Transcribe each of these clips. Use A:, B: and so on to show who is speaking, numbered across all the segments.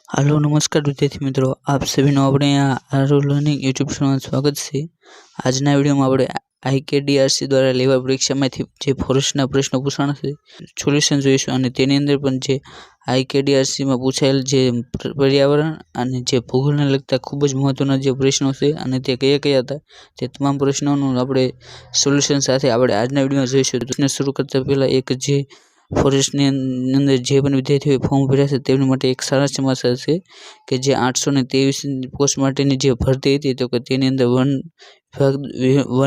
A: Hello नमस्कार विद्यार्थी मित्रों, आप सभी नो अपने आरो लर्निंग यूट्यूब चैनल में स्वागत है। આજના વિડીયોમાં આપણે આઈકેડીઆરસી દ્વારા લેવા પરીક્ષામાંથી જે ફોરેસ્ટના પ્રશ્નો પૂછાણા છે સોલ્યુશન જોઈશું અને તેની અંદર પણ જે આઈકેડીઆરસીમાં પૂછાયેલ જે પર્યાવરણ અને જે ભૂગોળને લગતા ખૂબ જ મહત્વના જે પ્રશ્નો છે અને તે કયા કયા હતા તે તમામ પ્રશ્નોનું આપણે સોલ્યુશન સાથે આપણે આજના વિડીયોમાં જોઈશું। પ્રશ્ન શરૂ કરતા પહેલા એક જે ફોરેસ્ટની અંદર જે પણ વિદ્યાર્થીઓએ ફોર્મ ભર્યા છે તેમની માટે એક સારા સમાચાર છે કે જે 823 પોસ્ટ માટેની જે ભરતી હતી તો કે તેની અંદર વન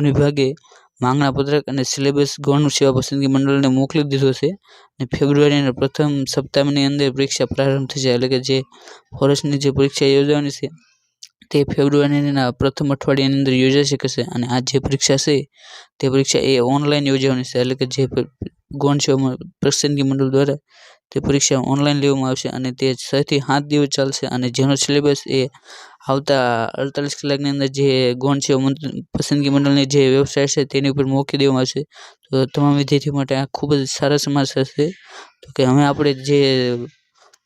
A: વિભાગે માંગણા પત્રક અને સિલેબસ ગૌણ સેવા પસંદગી મંડળને મોકલી દીધો છે અને ફેબ્રુઆરીના પ્રથમ સપ્તાહની અંદર પરીક્ષા પ્રારંભ થશે। એટલે કે જે ફોરેસ્ટની જે પરીક્ષા યોજવાની છે તે ફેબ્રુઆરીના પ્રથમ અઠવાડિયાની અંદર યોજાઈ શકશે અને આ જે પરીક્ષા છે તે પરીક્ષા એ ઓનલાઈન યોજવાની છે। એટલે કે જે ગૌણ સેવા પસંદગી મંડળ દ્વારા તે પરીક્ષા ઓનલાઈન લેવામાં આવશે અને તે 6 થી 7 દિવસ ચાલશે અને જેનો સિલેબસ એ આવતા 48 કલાકની અંદર જે ગૌણ સેવા પસંદગી મંડળની જે વેબસાઇટ છે તેની ઉપર મૂકી દેવામાં આવશે। તો તમામ વિદ્યાર્થીઓ માટે આ ખૂબ જ સારા સમાચાર છે। તો કે હવે આપણે જે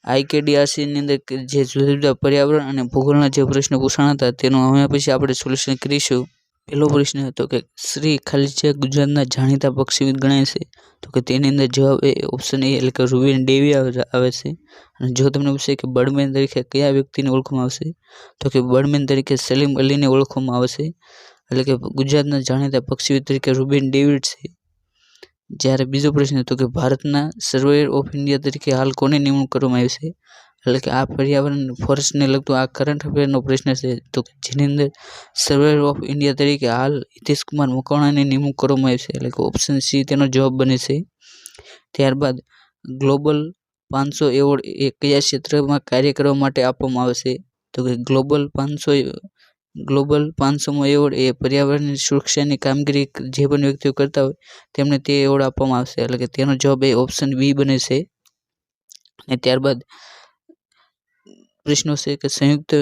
A: આઈકેડીઆરસીની અંદર જે જુદા જુદા પર્યાવરણ અને ભૂગોળના જે પ્રશ્નો પૂછાણા હતા તેનું હવે પછી આપણે સોલ્યુશન કરીશું। પહેલો પ્રશ્ન હતો કે શ્રી ખાલી જગ્યા ગુજરાતના જાણીતા પક્ષીવિદ ગણાય છે તો કે તેની અંદર જવાબ એ ઓપ્શન એ એટલે કે રૂબેન ડેવી આવે છે। અને જો તમને પૂછે કે બર્ડમેન તરીકે કયા વ્યક્તિને ઓળખવામાં આવશે તો કે બર્ડમેન તરીકે સલીમ અલીને ઓળખવામાં આવશે। એટલે કે ગુજરાતના જાણીતા પક્ષીવિદ તરીકે રૂબેન ડેવિડ છે। જ્યારે બીજો પ્રશ્ન હતો કે ભારતના સર્વેયર ઓફ ઇન્ડિયા તરીકે હાલ કોની નિમણૂક કરવામાં આવી છે। એટલે કે આ પર્યાવરણ ફોરેસ્ટને લગતો આ કરંટ અફેરનો પ્રશ્ન છે તો કે જેની અંદર સર્વેયર ઓફ ઇન્ડિયા તરીકે હાલ હિતેશ કુમાર મકવાણાની નિમણૂક કરવામાં આવી છે। એટલે કે ઓપ્શન સી તેનો જવાબ બને છે। ત્યારબાદ ગ્લોબલ 500 એવોર્ડ એ કયા ક્ષેત્રમાં કાર્ય કરવા માટે આપવામાં આવશે તો કે ગ્લોબલ 500મો એવોર્ડ એ પર્યાવરણની સુરક્ષાની કામગીરી જે પણ વ્યક્તિઓ કરતા હોય તેમને તે એવોર્ડ આપવામાં આવશે। એટલે કે તેનો જવાબ એ ઓપ્શન બી બને છે। અને ત્યારબાદ પ્રશ્નો છે કે સંયુક્ત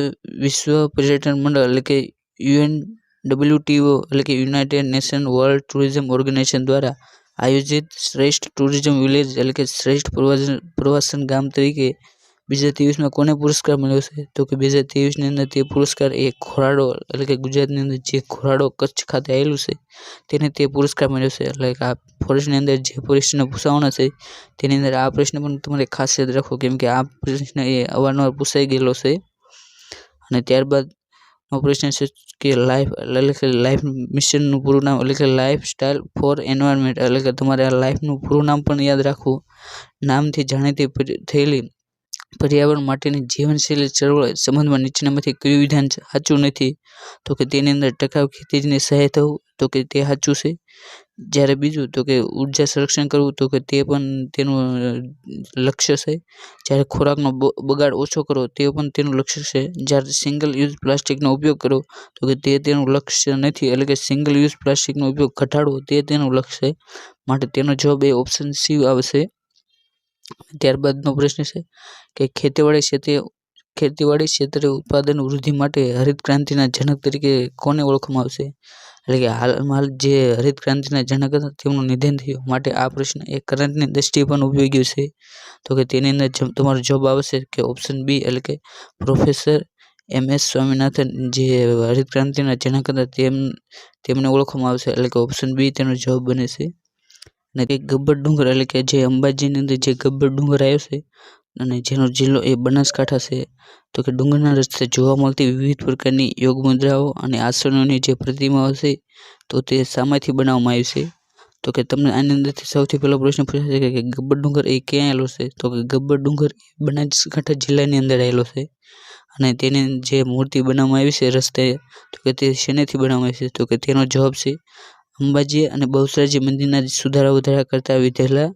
A: વિશ્વ પર્યટન મંડળ એટલે કે UNWTO એટલે કે United Nation World Tourism Organization દ્વારા આયોજિત શ્રેષ્ઠ ટુરિઝમ વિલેજ એટલે કે શ્રેષ્ઠ પ્રવાસન ગામ તરીકે 2023માં કોને પુરસ્કાર મળ્યો છે તો કે 2023ની અંદર તે પુરસ્કાર એ ખોરાડો એટલે કે ગુજરાતની અંદર જે ખોરાડો કચ્છ ખાતે આવેલું છે તેને તે પુરસ્કાર મળ્યો છે। એટલે કે આ ફોરેસ્ટની અંદર જે પ્રશ્ન પૂછાવાના છે તેની અંદર આ પ્રશ્ન પણ તમારે ખાસ યાદ રાખો કેમ કે આ પ્રશ્ન એ અવારનવાર પૂછાઈ ગયેલો છે। અને ત્યારબાદ નો પ્રશ્ન છે કે લાઈફ મિશનનું પૂરું નામ એટલે કે લાઈફ સ્ટાઇલ ફોર એન્વાયરમેન્ટ એટલે કે તમારે આ લાઈફનું પૂરું નામ પણ યાદ રાખવું। નામથી જાણીતી થયેલી પર્યાવરણ માટેની જીવનશૈલી ચળવળ સંબંધમાં નીચેનામાંથી કયું વિધાન સાચું નથી તો કે તેની અંદર ટકાઉ ખેતીની સહાય થવું તો કે તે સાચું છે। જ્યારે બીજું તો કે ઉર્જા સંરક્ષણ કરવું તો કે તે પણ તેનું લક્ષ્ય છે। જ્યારે ખોરાકનો બગાડ ઓછો કરવો તે પણ તેનું લક્ષ્ય છે। જ્યારે સિંગલ યુઝ પ્લાસ્ટિકનો ઉપયોગ કરવો તો કે તે તેનું લક્ષ્ય નથી એટલે કે સિંગલ યુઝ પ્લાસ્ટિકનો ઉપયોગ ઘટાડવો તે તેનું લક્ષ્ય છે માટે તેનો જવાબ એ ઓપ્શન સી આવશે। ત્યારબાદનો પ્રશ્ન છે કે ખેતીવાડી ક્ષેત્રે ઉત્પાદન વૃદ્ધિ માટે હરિત ક્રાંતિના જનક તરીકે કોને ઓળખવામાં આવશે એટલે કે હાલમાં જે હરિત ક્રાંતિના જનક હતા તેમનું નિધન થયું માટે આ પ્રશ્ન એ કરંટની દ્રષ્ટિએ પણ ઉપયોગી છે। તો કે તેની અંદર તમારો જવાબ આવશે કે ઓપ્શન બી એટલે કે પ્રોફેસર MS સ્વામીનાથન જે હરિત ક્રાંતિના જનક હતા તેમને ઓળખવામાં આવશે એટલે કે ઓપ્શન બી તેનો જવાબ બને છે। અને તે ગબ્બર ડુંગર એટલે કે જે અંબાજીની અંદર જે ગબ્બર ડુંગર આવ્યો છે અને જેનો જિલ્લો એ બનાસકાંઠા છે તો કે ડુંગરના રસ્તે જોવા મળતી વિવિધ પ્રકારની યોગ મુદ્રાઓ અને આસનોની જે પ્રતિમાઓ છે તો તે શામાંથી બનાવવામાં આવી છે તો કે તમને આની અંદરથી સૌથી પહેલો પ્રશ્ન પૂછાશે કે ગબ્બર ડુંગર એ ક્યાં આવેલો છે તો કે ગબ્બર ડુંગર બનાસકાંઠા જિલ્લાની અંદર આવેલો છે। અને તેની જે મૂર્તિ બનાવવામાં આવી છે રસ્તે તો કે તે શેનેથી બનાવવામાં આવી છે તો કે તેનો જવાબ છે અંબાજી અને બહુચરાજી મંદિરના સુધારા વધારા કરતા વિધેલા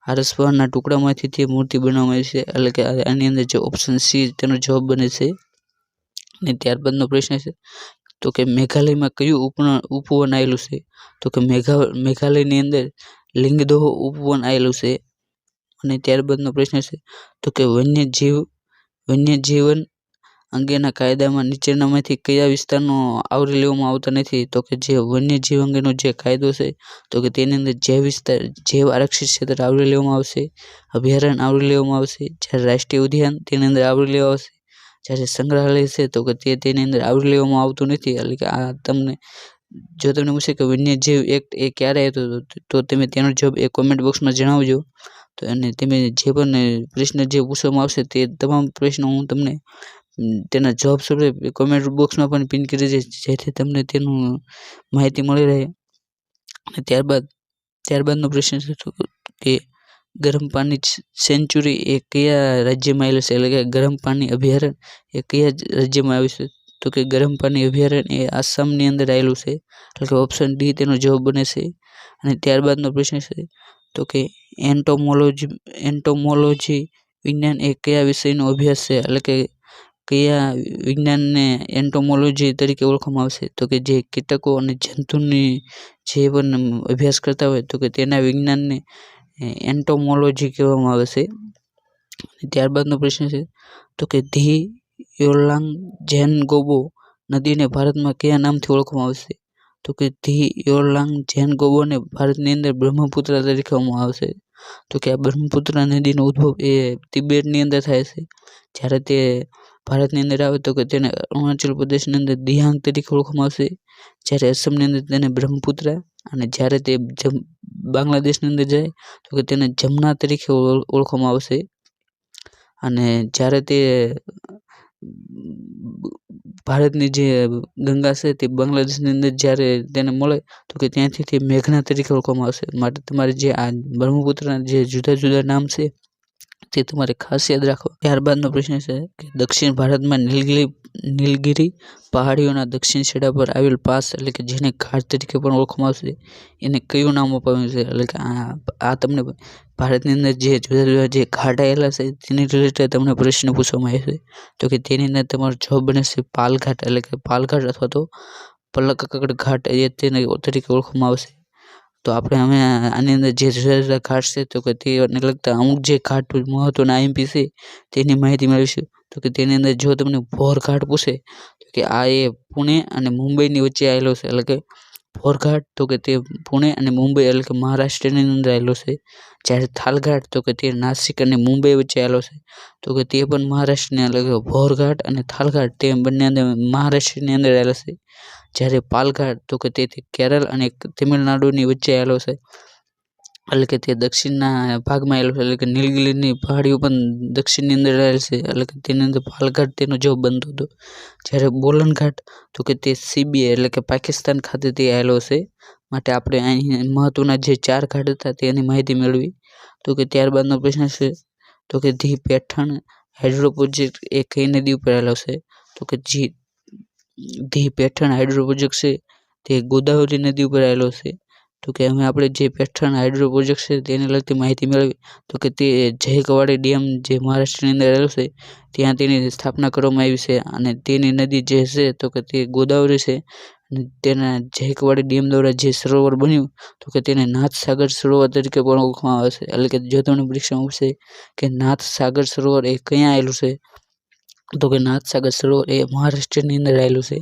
A: આરસપહાણના ટુકડામાંથી તે મૂર્તિ બનાવવામાં આવી છે એટલે કે આની અંદર જે ઓપ્શન સી તેનો જવાબ બને છે। અને ત્યારબાદનો પ્રશ્ન છે તો કે મેઘાલયમાં કયું ઉપવન આવેલું છે તો કે મેઘાલયની અંદર લિંગદોહ ઉપવન આવેલું છે। અને ત્યારબાદનો પ્રશ્ન છે તો કે વન્યજીવન અંગેના કાયદામાં નીચેનામાંથી કયા વિસ્તારનો આવરી લેવામાં આવતા નથી તો કે જે વન્યજીવ અંગેનો જે કાયદો છે તો કે તેની અંદર જૈવ આરક્ષિત ક્ષેત્ર આવરી લેવામાં આવશે, અભયારણ્ય આવરી લેવામાં આવશે, જ્યારે રાષ્ટ્રીય ઉદ્યાન તેની અંદર આવરી લેવામાં આવશે જ્યારે સંગ્રહાલય છે તો કે તેની અંદર આવરી લેવામાં આવતું નથી. એટલે કે આ તમને જો તમને પૂછે કે વન્યજીવ એક્ટ એ ક્યારે આવ્યો તો તમે તેનો જવાબ એ કોમેન્ટ બોક્સમાં જણાવજો. તો અને તમે જે પણ પ્રશ્ન જે પૂછવામાં આવશે તે તમામ પ્રશ્નો હું તમને તેના જવાબ સ્વરૂપે કોમેન્ટ બોક્સમાં પણ પિન કરી દઈશ, જેથી તમને તેનું માહિતી મળી રહે. અને ત્યારબાદનો પ્રશ્ન છે કે ગરમ પાણી સેન્ચુરી એ કયા રાજ્યમાં આવેલું છે? એટલે કે ગરમ પાણી અભયારણ્ય એ કયા રાજ્યમાં આવ્યું છે? તો કે ગરમ પાણી અભયારણ્ય એ આસામની અંદર આવેલું છે. એટલે કે ઓપ્શન ડી તેનો જવાબ બને છે. અને ત્યારબાદનો પ્રશ્ન છે તો કે એન્ટોમોલોજી વિજ્ઞાન એ કયા વિષયનો અભ્યાસ છે? એટલે કે કયા વિજ્ઞાનને એન્ટોમોલોજી તરીકે ઓળખવામાં આવશે? તો કે જે કીટકો અને જંતુની જે પણ અભ્યાસ કરતા હોય તો કે તેના વિજ્ઞાનને એન્ટોમોલોજી કહેવામાં આવે છે. ત્યારબાદનો પ્રશ્ન છે તો કે ધી યોરલાંગ ઝેનગોબો નદીને ભારતમાં કયા નામથી ઓળખવામાં આવશે? તો કે ધી યોરલાંગ ઝેનગોબોને ભારતની અંદર બ્રહ્મપુત્ર તરીકે ઓળખવામાં આવશે. તો કે આ બ્રહ્મપુત્ર નદીનો ઉદ્ભવ એ તિબેટની અંદર થાય છે. જ્યારે તે ભારતની અંદર આવે તો કે તેને અરુણાચલ પ્રદેશની અંદર દિયાંગ તરીકે ઓળખવામાં આવશે. જ્યારે અસમની અંદર તેને બ્રહ્મપુત્ર, અને જ્યારે તે બાંગ્લાદેશની અંદર જાય તો કે તેને જમના તરીકે ઓળખવામાં આવશે. અને જ્યારે તે ભારતની જે ગંગા છે તે બાંગ્લાદેશની અંદર જ્યારે તેને મળે તો કે ત્યાંથી તે મેઘના તરીકે ઓળખવામાં આવશે. માટે તમારે જે આ બ્રહ્મપુત્રના જે જુદા જુદા નામ છે તે તમારે ખાસ યાદ રાખો. ત્યારબાદનો પ્રશ્ન છે કે દક્ષિણ ભારતમાં નીલગિરી પહાડીઓના દક્ષિણ છેડા પર આવેલ પાસ, એટલે કે જેને ઘાટ તરીકે પણ ઓળખવામાં આવશે, એને કયું નામ અપાવ્યું છે? એટલે કે આ તમને ભારતની અંદર જે જુદા જુદા જે ઘાટ આવેલા છે તેની રિલેટેડ તમને પ્રશ્ન પૂછવામાં આવે છે. તો કે તેની અંદર તમારો જવાબ બને છે પાલઘાટ. એટલે કે પાલઘાટ અથવા તો પલક્કડ ઘાટ એ તેને તરીકે ઓળખવામાં આવશે. તો આપણે હવે આની અંદર જે જુદા જુદા ઘાટ છે તો કે તેને લગતા અમુક જે ઘાટ મહત્વના આઈએમપી છે તેની માહિતી મેળવીશું. તો કે તેની અંદર જો તમને ભોર ઘાટ પૂછે તો કે આ એ પુણે અને મુંબઈની વચ્ચે આવેલો છે. એટલે કે ભોર ઘાટ તો કે તે પુણે અને મુંબઈ એટલે કે મહારાષ્ટ્રની અંદર આવેલો છે. જ્યારે થાલઘાટ તો કે તે નાસિક અને મુંબઈ વચ્ચે આવેલો છે. તો કે તે પણ મહારાષ્ટ્રની, એટલે કે ભોર ઘાટ અને થાલઘાટ તે બંને અંદર મહારાષ્ટ્રની અંદર આવેલા છે. જ્યારે પાલઘાટ તો કે તે કેરળ અને તમિલનાડુની વચ્ચે આવેલો છે. એટલે કે તે દક્ષિણના ભાગમાં આવેલો છે. એટલે કે નીલગિરીની પહાડીઓ પણ દક્ષિણની અંદર આવેલ છે. એટલે કે તેની અંદર પાલઘાટ તેનો જવાબ બનતો હતો. જ્યારે બોલન ઘાટ તો કે તે CBA એટલે કે પાકિસ્તાન ખાતે તે આવેલો છે. માટે આપણે અહીં મહત્વના જે 4 ઘાટ હતા તેની માહિતી મેળવી. તો કે ત્યારબાદનો પ્રશ્ન છે તો કે ધી પેઠણ હાઇડ્રો પ્રોજેક્ટ એ કઈ નદી ઉપર આવેલો છે? તો કે ધી પેઠણ હાઇડ્રો પ્રોજેક્ટ છે તે ગોદાવરી નદી ઉપર આવેલો છે. તો કે હવે આપણે જે પેઠણ હાઇડ્રો પ્રોજેક્ટ છે તેને લગતી માહિતી મેળવી. તો કે તે જયકવાડી ડેમ જે મહારાષ્ટ્રની અંદર આવેલો છે ત્યાં તેની સ્થાપના કરવામાં આવી છે. અને તેની નદી જે છે તો કે તે ગોદાવરી છે. અને તેના જયકવાડી ડેમ દ્વારા જે સરોવર બન્યું તો કે તેને નાથ સાગર સરોવર તરીકે પણ ઓળખવામાં આવે છે. એટલે કે જો તમને પરીક્ષામાં પૂછે કે નાથ સાગર સરોવર એ ક્યાં આવેલું છે તો કે નાથ સાગર સરોવર એ મહારાષ્ટ્રની અંદર આવેલું છે.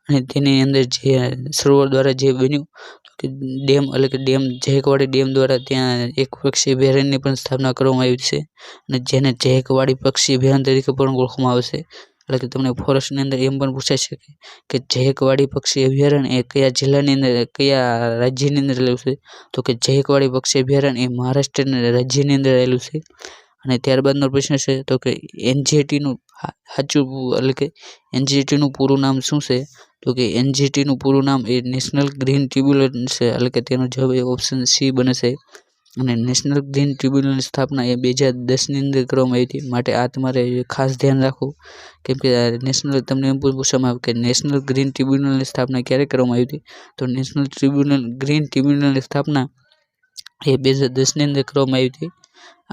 A: અને તેની અંદર જે સરોવર દ્વારા જે બન્યું તો કે ડેમ, એટલે કે જયકવાડી ડેમ દ્વારા ત્યાં એક પક્ષી અભયારણ્યની પણ સ્થાપના કરવામાં આવી છે. અને જેને જયકવાડી પક્ષી અભયારણ્ય તરીકે પણ ઓળખવામાં આવે છે. એટલે કે તમને ફોરેસ્ટની અંદર એમ પણ પૂછાઈ શકે કે જયકવાડી પક્ષી અભયારણ્ય એ કયા જિલ્લાની અંદર, કયા રાજ્યની અંદર આવેલું છે? તો કે જયકવાડી પક્ષી અભયારણ્ય એ મહારાષ્ટ્ર રાજ્યની અંદર આવેલું છે. અને ત્યારબાદનો પ્રશ્ન છે તો કે NGTનું સાચું, એટલે કે NGTનું પૂરું નામ શું છે? તો કે NGTનું પૂરું નામ એ નેશનલ ગ્રીન ટ્રિબ્યુનલ છે. એટલે કે તેનો જવાબ એ ઓપ્શન C બને છે. અને નેશનલ ગ્રીન ટ્રિબ્યુનલની સ્થાપના એ 2010ની અંદર કરવામાં આવી હતી. માટે આ તમારે ખાસ ધ્યાન રાખવું, કેમ કે નેશનલ તમને એમ પૂછવામાં આવે કે નેશનલ ગ્રીન ટ્રિબ્યુનલની સ્થાપના ક્યારે કરવામાં આવી હતી? તો નેશનલ ગ્રીન ટ્રિબ્યુનલની સ્થાપના એ 2010ની અંદર કરવામાં આવી હતી.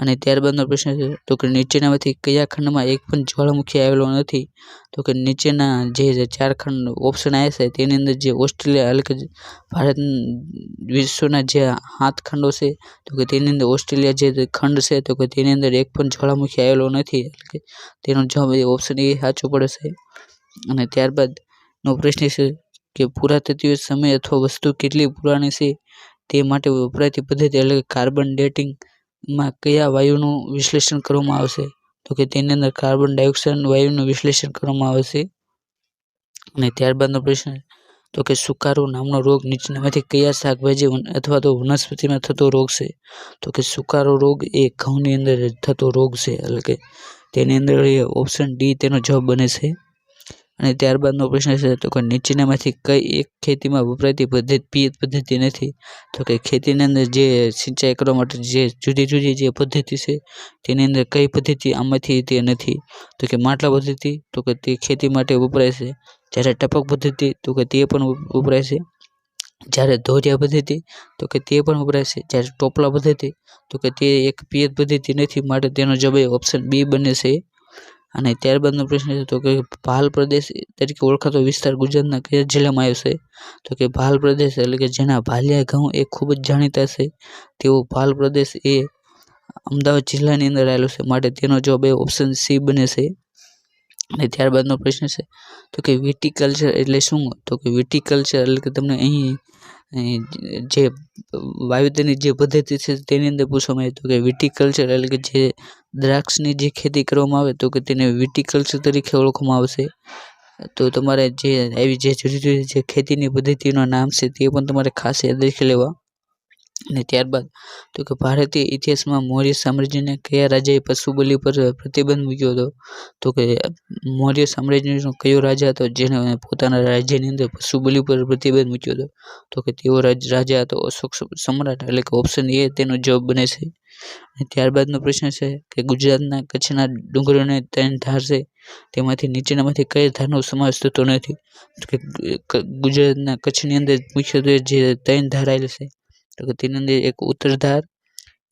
A: અને ત્યારબાદનો પ્રશ્ન છે તો કે નીચેનામાંથી કયા ખંડમાં એક પણ જ્વાળામુખી આવેલો નથી? તો કે નીચેના જે 4 ખંડ ઓપ્શન આવે છે તેની અંદર જે ઓસ્ટ્રેલિયા, એટલે કે ભારત વિશ્વના જે 7 ખંડો છે તો કે તેની અંદર ઓસ્ટ્રેલિયા જે ખંડ છે તો કે તેની અંદર એક પણ જ્વાળામુખી આવેલો નથી. એટલે કે તેનો જવાબ ઓપ્શન એ સાચો પડે છે. અને ત્યારબાદનો પ્રશ્ન છે કે પુરાતત્વીય સમય અથવા વસ્તુ કેટલી પુરાણી છે તે માટે વપરાતી પદ્ધતિ, એટલે કે કાર્બન ડેટિંગ માં કયા વાયુનું વિશ્લેષણ કરવામાં આવશે? તો કે તેની અંદર કાર્બન ડાયોક્સાઇડ વાયુનું વિશ્લેષણ કરવામાં આવે છે. અને ત્યારબાદનો પ્રશ્ન તો કે સુકારો નામનો રોગ નીચેનામાંથી કયા શાકભાજી અથવા તો વનસ્પતિમાં થતો રોગ છે? તો કે સુકારો રોગ એ ઘઉંની અંદર થતો રોગ છે, એટલે કે તેની અંદર ઓપ્શન ડી તેનો જવાબ બને છે. અને ત્યારબાદનો પ્રશ્ન છે તો કે નીચેનામાંથી કઈ એક ખેતીમાં વપરાતી પિયત પદ્ધતિ નથી? તો કે ખેતીની અંદર જે સિંચાઈ કરવા માટે જે જુદી જુદી જે પદ્ધતિ છે તેની અંદર કઈ પદ્ધતિ આમાંથી તે નથી? તો કે માટલા પદ્ધતિ, તો કે તે ખેતી માટે વપરાય છે. જ્યારે ટપક પદ્ધતિ, તો કે તે પણ વપરાય છે. જ્યારે ધોરિયા પદ્ધતિ, તો કે તે પણ વપરાય છે. જ્યારે ટોપલા પદ્ધતિ, તો કે તે એક પિયત પદ્ધતિ નથી, માટે તેનો જવાબ ઓપ્શન બી બને છે. અને ત્યારબાદનો પ્રશ્ન છે તો કે ભાલ પ્રદેશ તરીકે ઓળખાતો વિસ્તાર ગુજરાતના કયા જિલ્લામાં આવ્યો છે? તો કે ભાલ પ્રદેશ એટલે કે જેના ભાલિયા ઘઉં એ ખૂબ જ જાણીતા છે તેવો ભાલ પ્રદેશ એ અમદાવાદ જિલ્લાની અંદર આવેલો છે, માટે તેનો જવાબ ઓપ્શન સી બને છે. અને ત્યારબાદનો પ્રશ્ન છે તો કે વિટીકલ્ચર એટલે શું? તો કે વિટીકલ્ચર એટલે કે તમને અહીં જે વાવેતરની જે પદ્ધતિ છે તેની અંદર પૂછવામાં આવે તો કે વિટીકલ્ચર એટલે કે જે દ્રાક્ષની જે ખેતી કરવામાં આવે તો કે તેને વિટીકલ્ચર તરીકે ઓળખવામાં આવશે. તો તમારે જે આવી જે જુદી જુદી જે ખેતીની પદ્ધતિનું નામ છે તે પણ તમારે ખાસ યાદ રાખી લેવા. અને ત્યારબાદ તો કે ભારતીય ઇતિહાસમાં મૌર્ય સામ્રાજ્યના કયા રાજાએ પશુ બલિ પર પ્રતિબંધ મૂક્યો હતો? તો કે મૌર્ય સામ્રાજ્યનો કયો રાજા હતો જેને પોતાના રાજ્યની અંદર પશુ બલિ પર પ્રતિબંધ મૂક્યો હતો? તો કે તેઓ રાજા હતો અશોક સમ્રાટ, એટલે કે ઓપ્શન એ તેનો જવાબ બને છે. અને ત્યારબાદનો પ્રશ્ન છે કે ગુજરાતના કચ્છના ડુંગરોને 3 ધાર છે તેમાંથી નીચેનામાંથી કઈ ધારનો સમાવેશ થતો નથી? તો કે ગુજરાતના કચ્છની અંદર મુખ્યત્વે જે 3 ધાર આવેલી છે તો કે તેની અંદર એક ઉત્તર ધાર,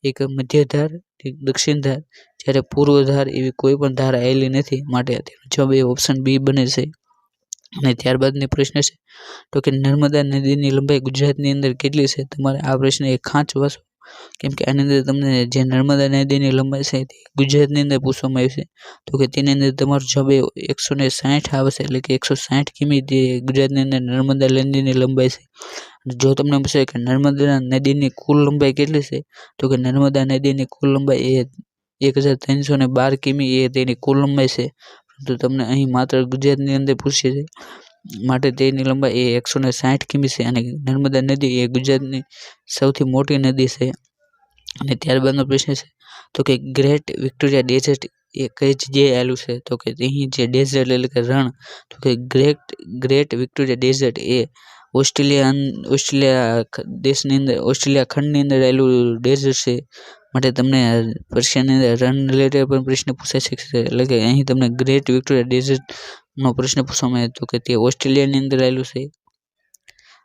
A: એક મધ્ય ધાર, એક દક્ષિણ ધાર. જ્યારે પૂર્વ ધાર એવી કોઈ પણ ધાર આવેલી નથી, માટે તેનો જવાબ ઓપ્શન બી બને છે. અને ત્યારબાદનો પ્રશ્ન છે તો કે નર્મદા નદીની લંબાઈ ગુજરાતની અંદર કેટલી છે? તમારે આ પ્રશ્ન ખાંચ વાંચો, કેમ કે આની અંદર તમને જે નર્મદા નદીની લંબાઈ છે તે ગુજરાતની અંદર પૂછવામાં આવી છે. તો કે તેની અંદર તમારો જવાબ 160 આવશે, એટલે કે 160 કિમી તે ગુજરાતની અંદર નર્મદા નદીની લંબાઈ છે. જો તમને પૂછે કે નર્મદા નદીની કુલ લંબાઈ કેટલી છે? તો કે નર્મદા નદીની કુલ લંબાઈ એ 1312 કિમી એ તેની કુલ લંબાઈ છે, પરંતુ તમને અહીં માત્ર ગુજરાતની અંદર પૂછે છે, માટે તેની લંબાઈ એ 160 કિમી છે. અને નર્મદા નદી એ ગુજરાતની સૌથી મોટી નદી છે. અને ત્યારબાદનો પ્રશ્ન છે તો કે ગ્રેટ વિક્ટોરિયા ડેઝર્ટ એ કઈ જગ્યાએ આવેલું છે? તો કે અહીં જે ડેઝર્ટ એટલે કે રણ, તો કે ગ્રેટ વિક્ટોરિયા ડેઝર્ટ એ ઓસ્ટ્રેલિયા દેશની અંદર ઓસ્ટ્રેલિયા ખંડની અંદર આવેલું ડેઝર્ટ છે, માટે તમને પરીક્ષાની અંદર રન રિલેટેડ પણ પ્રશ્ન પૂછાઈ શકશે. એટલે કે અહીં તમને ગ્રેટ વિક્ટોરિયા ડેઝર્ટનો પ્રશ્ન પૂછવામાં આવે તો કે તે ઓસ્ટ્રેલિયાની અંદર આવેલું છે.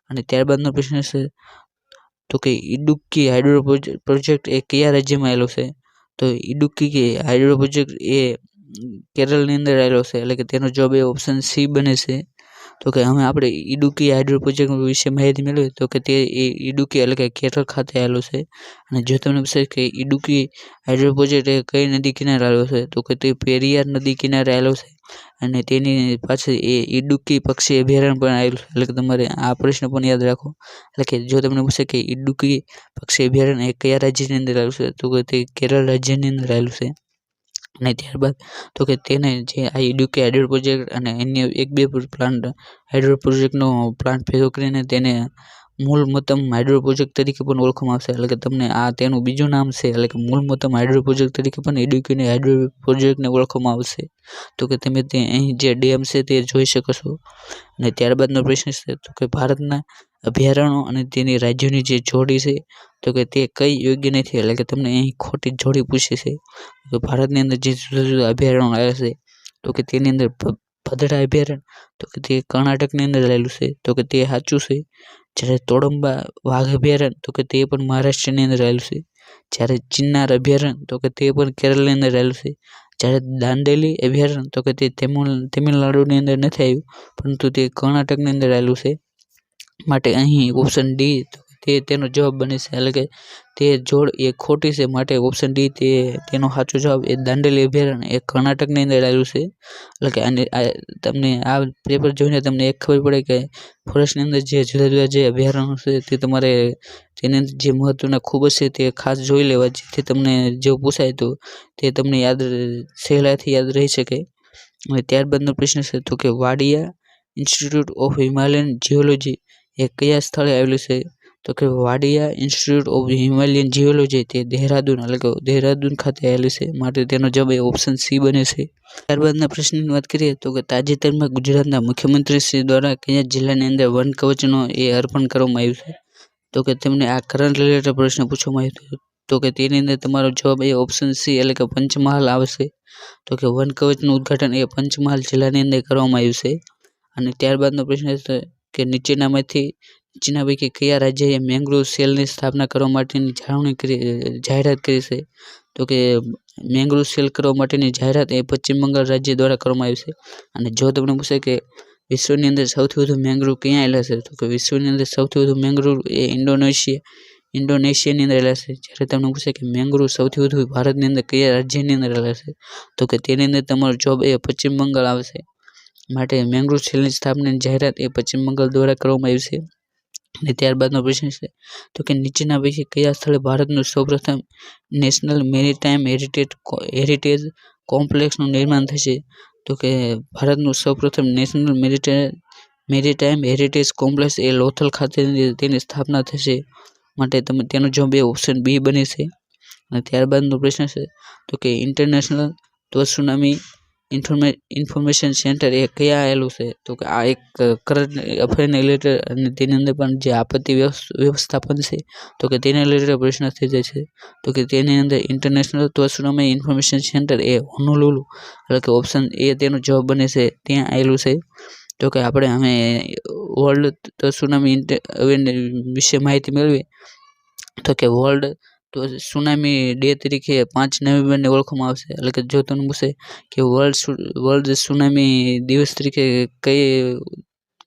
A: અને ત્યારબાદનો પ્રશ્ન છે તો કે ઇડુક્કી હાઇડ્રો પ્રોજેક્ટ એ કયા રાજ્યમાં આવેલો છે? તો ઇડુક્કી હાઇડ્રો પ્રોજેક્ટ એ કેરળની અંદર આવેલો છે, એટલે કે તેનો જવાબ ઓપ્શન સી બને છે. તો કે હવે આપણે ઇડુક્કી હાઇડ્રો પ્રોજેક્ટ વિશે માહિતી મેળવીએ તો કે તે ઇડુક્કી એટલે કે કેરળ ખાતે આવેલો છે. અને જો તમને પૂછે કે ઇડુક્કી હાઇડ્રો પ્રોજેક્ટ એ કઈ નદી કિનારે આવેલો છે? તો કે તે પેરિયાર નદી કિનારે આવેલો છે. અને તેની પાછળ ઇડુક્કી પક્ષી અભયારણ્ય પણ આવેલું છે, એટલે કે તમારે આ પ્રશ્ન પણ યાદ રાખો. એટલે કે જો તમને પૂછે કે ઇડુક્કી પક્ષી અભયારણ્ય એ કયા રાજ્યની અંદર આવેલું છે? તો કે તે કેરળ રાજ્યની અંદર આવેલું છે. અને ત્યારબાદ તો કે તેને જે આ ઇડુક્કી હાઇડ્રો પ્રોજેક્ટ અને અન્ય 1-2 પ્લાન્ટ હાઇડ્રો પ્રોજેક્ટનો પ્લાન્ટ ભેગો કરીને તેને મૂલમતમ હાઇડ્રો પ્રોજેક્ટ તરીકે પણ ઓળખવામાં આવશે, એટલે કે તમને આ તેનું બીજું નામ છે, એટલે કે મૂલમતમ હાઇડ્રો પ્રોજેક્ટ તરીકે પણ ઇડુક્કી હાઇડ્રો પ્રોજેક્ટને ઓળખવામાં આવશે. તો કે તમે તે અહીં જે ડેમ છે તે જોઈ શકો છો. અને ત્યારબાદનો પ્રશ્ન છે તો કે ભારતના અભયારણ્યો અને તેની રાજ્યોની જે જોડી છે તો કે તે કઈ યોગ્ય નથી? એટલે કે તમને અહીં ખોટી જોડી પૂછી છે. તો ભારતની અંદર જે જુદા જુદા અભયારણ્યો આવેલા છે તો કે તેની અંદર ભદ્રા અભયારણ્ય તો કે તે કર્ણાટકની અંદર આવેલું છે, તો કે તે સાચું છે. જ્યારે તોડંબા વાઘ અભયારણ્ય તો કે તે પણ મહારાષ્ટ્રની અંદર આવેલું છે. જ્યારે ચિન્નાર અભયારણ્ય તો કે તે પણ કેરળની અંદર આવેલું છે. જ્યારે દાંડેલી અભયારણ્ય તો કે તે તમિલનાડુની અંદર નથી આવ્યું, પરંતુ તે કર્ણાટકની અંદર આવેલું છે, માટે અહીં ઓપ્શન ડી તેનો જવાબ બને છે, એટલે કે તે જોડ એ ખોટી છે, માટે ઓપ્શન ડી તેનો સાચો જવાબ એ દાંડેલી અભયારણ્ય એ કર્ણાટકની અંદર આવેલું છે. એટલે કે તમને આ પેપર જોઈને તમને એક ખબર પડે કે ફોરેસ્ટની અંદર જે જુદા જુદા જે અભયારણ્યો છે તે તમારે તેની અંદર જે મહત્વના ખૂબ જ છે તે ખાસ જોઈ લેવા, જેથી તમને જેવું પૂછાય તો તે તમને સહેલાઈથી યાદ રહી શકે. અને ત્યારબાદનો પ્રશ્ન છે તો કે Wadia Institute of Himalayan Geology એ કયા સ્થળે આવેલું છે? તો કે Wadia Institute of Himalayan Geology તે દહેરાદૂન એટલે કે દહેરાદૂન ખાતે આવેલું છે, માટે તેનો જવાબ એ ઓપ્શન સી બને છે. ત્યારબાદના પ્રશ્નની વાત કરીએ તો કે તાજેતરમાં ગુજરાતના મુખ્યમંત્રી શ્રી દ્વારા કયા જિલ્લાની અંદર વન કવચનો એ અર્પણ કરવામાં આવ્યું છે? તો કે તમને આ કરંટ રિલેટેડ પ્રશ્ન પૂછવામાં આવ્યો હતો, તો કે તેની અંદર તમારો જવાબ એ ઓપ્શન સી એટલે કે પંચમહાલ આવશે. તો કે વન કવચનું ઉદ્ઘાટન એ પંચમહાલ જિલ્લાની અંદર કરવામાં આવ્યું છે. અને ત્યારબાદનો પ્રશ્ન છે કે નીચેના પૈકી કયા રાજ્યએ મેંગ્રોવ સેલની સ્થાપના કરવા માટેની જાહેરાત કરી છે? તો કે મેંગ્રોવ સેલ કરવા માટેની જાહેરાત એ પશ્ચિમ બંગાળ રાજ્ય દ્વારા કરવામાં આવી છે. અને જો તમને પૂછે કે વિશ્વની અંદર સૌથી વધુ મેંગ્રોવ ક્યાં આવેલા છે? તો કે વિશ્વની અંદર સૌથી વધુ મેંગ્રોવ એ ઇન્ડોનેશિયાની અંદર આવેલા છે. જ્યારે તમને પૂછે કે મેંગ્રોવ સૌથી વધુ ભારતની અંદર કયા રાજ્યની અંદર આવેલા છે? તો કે તેની અંદર તમારો જવાબ એ પશ્ચિમ બંગાળ આવશે. માટે મેંગ્રોવ સેલની સ્થાપનાની જાહેરાત એ પશ્ચિમ બંગાળ દ્વારા કરવામાં આવી છે. અને ત્યારબાદનો પ્રશ્ન છે તો કે નીચેના પૈકી કયા સ્થળે ભારતનું સૌપ્રથમ નેશનલ મેરીટાઈમ હેરિટેજ કોમ્પ્લેક્સનું નિર્માણ થશે? તો કે ભારતનું સૌપ્રથમ નેશનલ મેરીટાઈમ હેરિટેજ કોમ્પ્લેક્સ એ લોથલ ખાતે તેની સ્થાપના થશે, માટે તેનો જવાબ એ ઓપ્શન બી બને છે. અને ત્યારબાદનો પ્રશ્ન છે તો કે ઇન્ટરનેશનલ ત્સુનામી ઇન્ફોર્મેશન સેન્ટર એ ક્યાં આવેલું છે? તો કે આ એક કરંટ અફેરને રિલેટેડ અને તેની અંદર પણ જે આપત્તિ વ્યવસ્થાપન છે તો કે તેના રિલેટેડ પ્રશ્ન થઈ જાય છે. તો કે તેની અંદર ઇન્ટરનેશનલ ત્સુનામી ઇન્ફોર્મેશન સેન્ટર એ હોનોલુલુ એટલે કે ઓપ્શન એ તેનો જવાબ બને છે, ત્યાં આવેલું છે. તો કે અમે વર્લ્ડ ત્સુનામી વિશે માહિતી મેળવી તો કે વર્લ્ડ ત્સુનામી ડે તરીકે 5 નવેમ્બરને ઓળખવામાં આવશે. એટલે કે જો તમને પૂછે કે વર્લ્ડ ત્સુનામી દિવસ તરીકે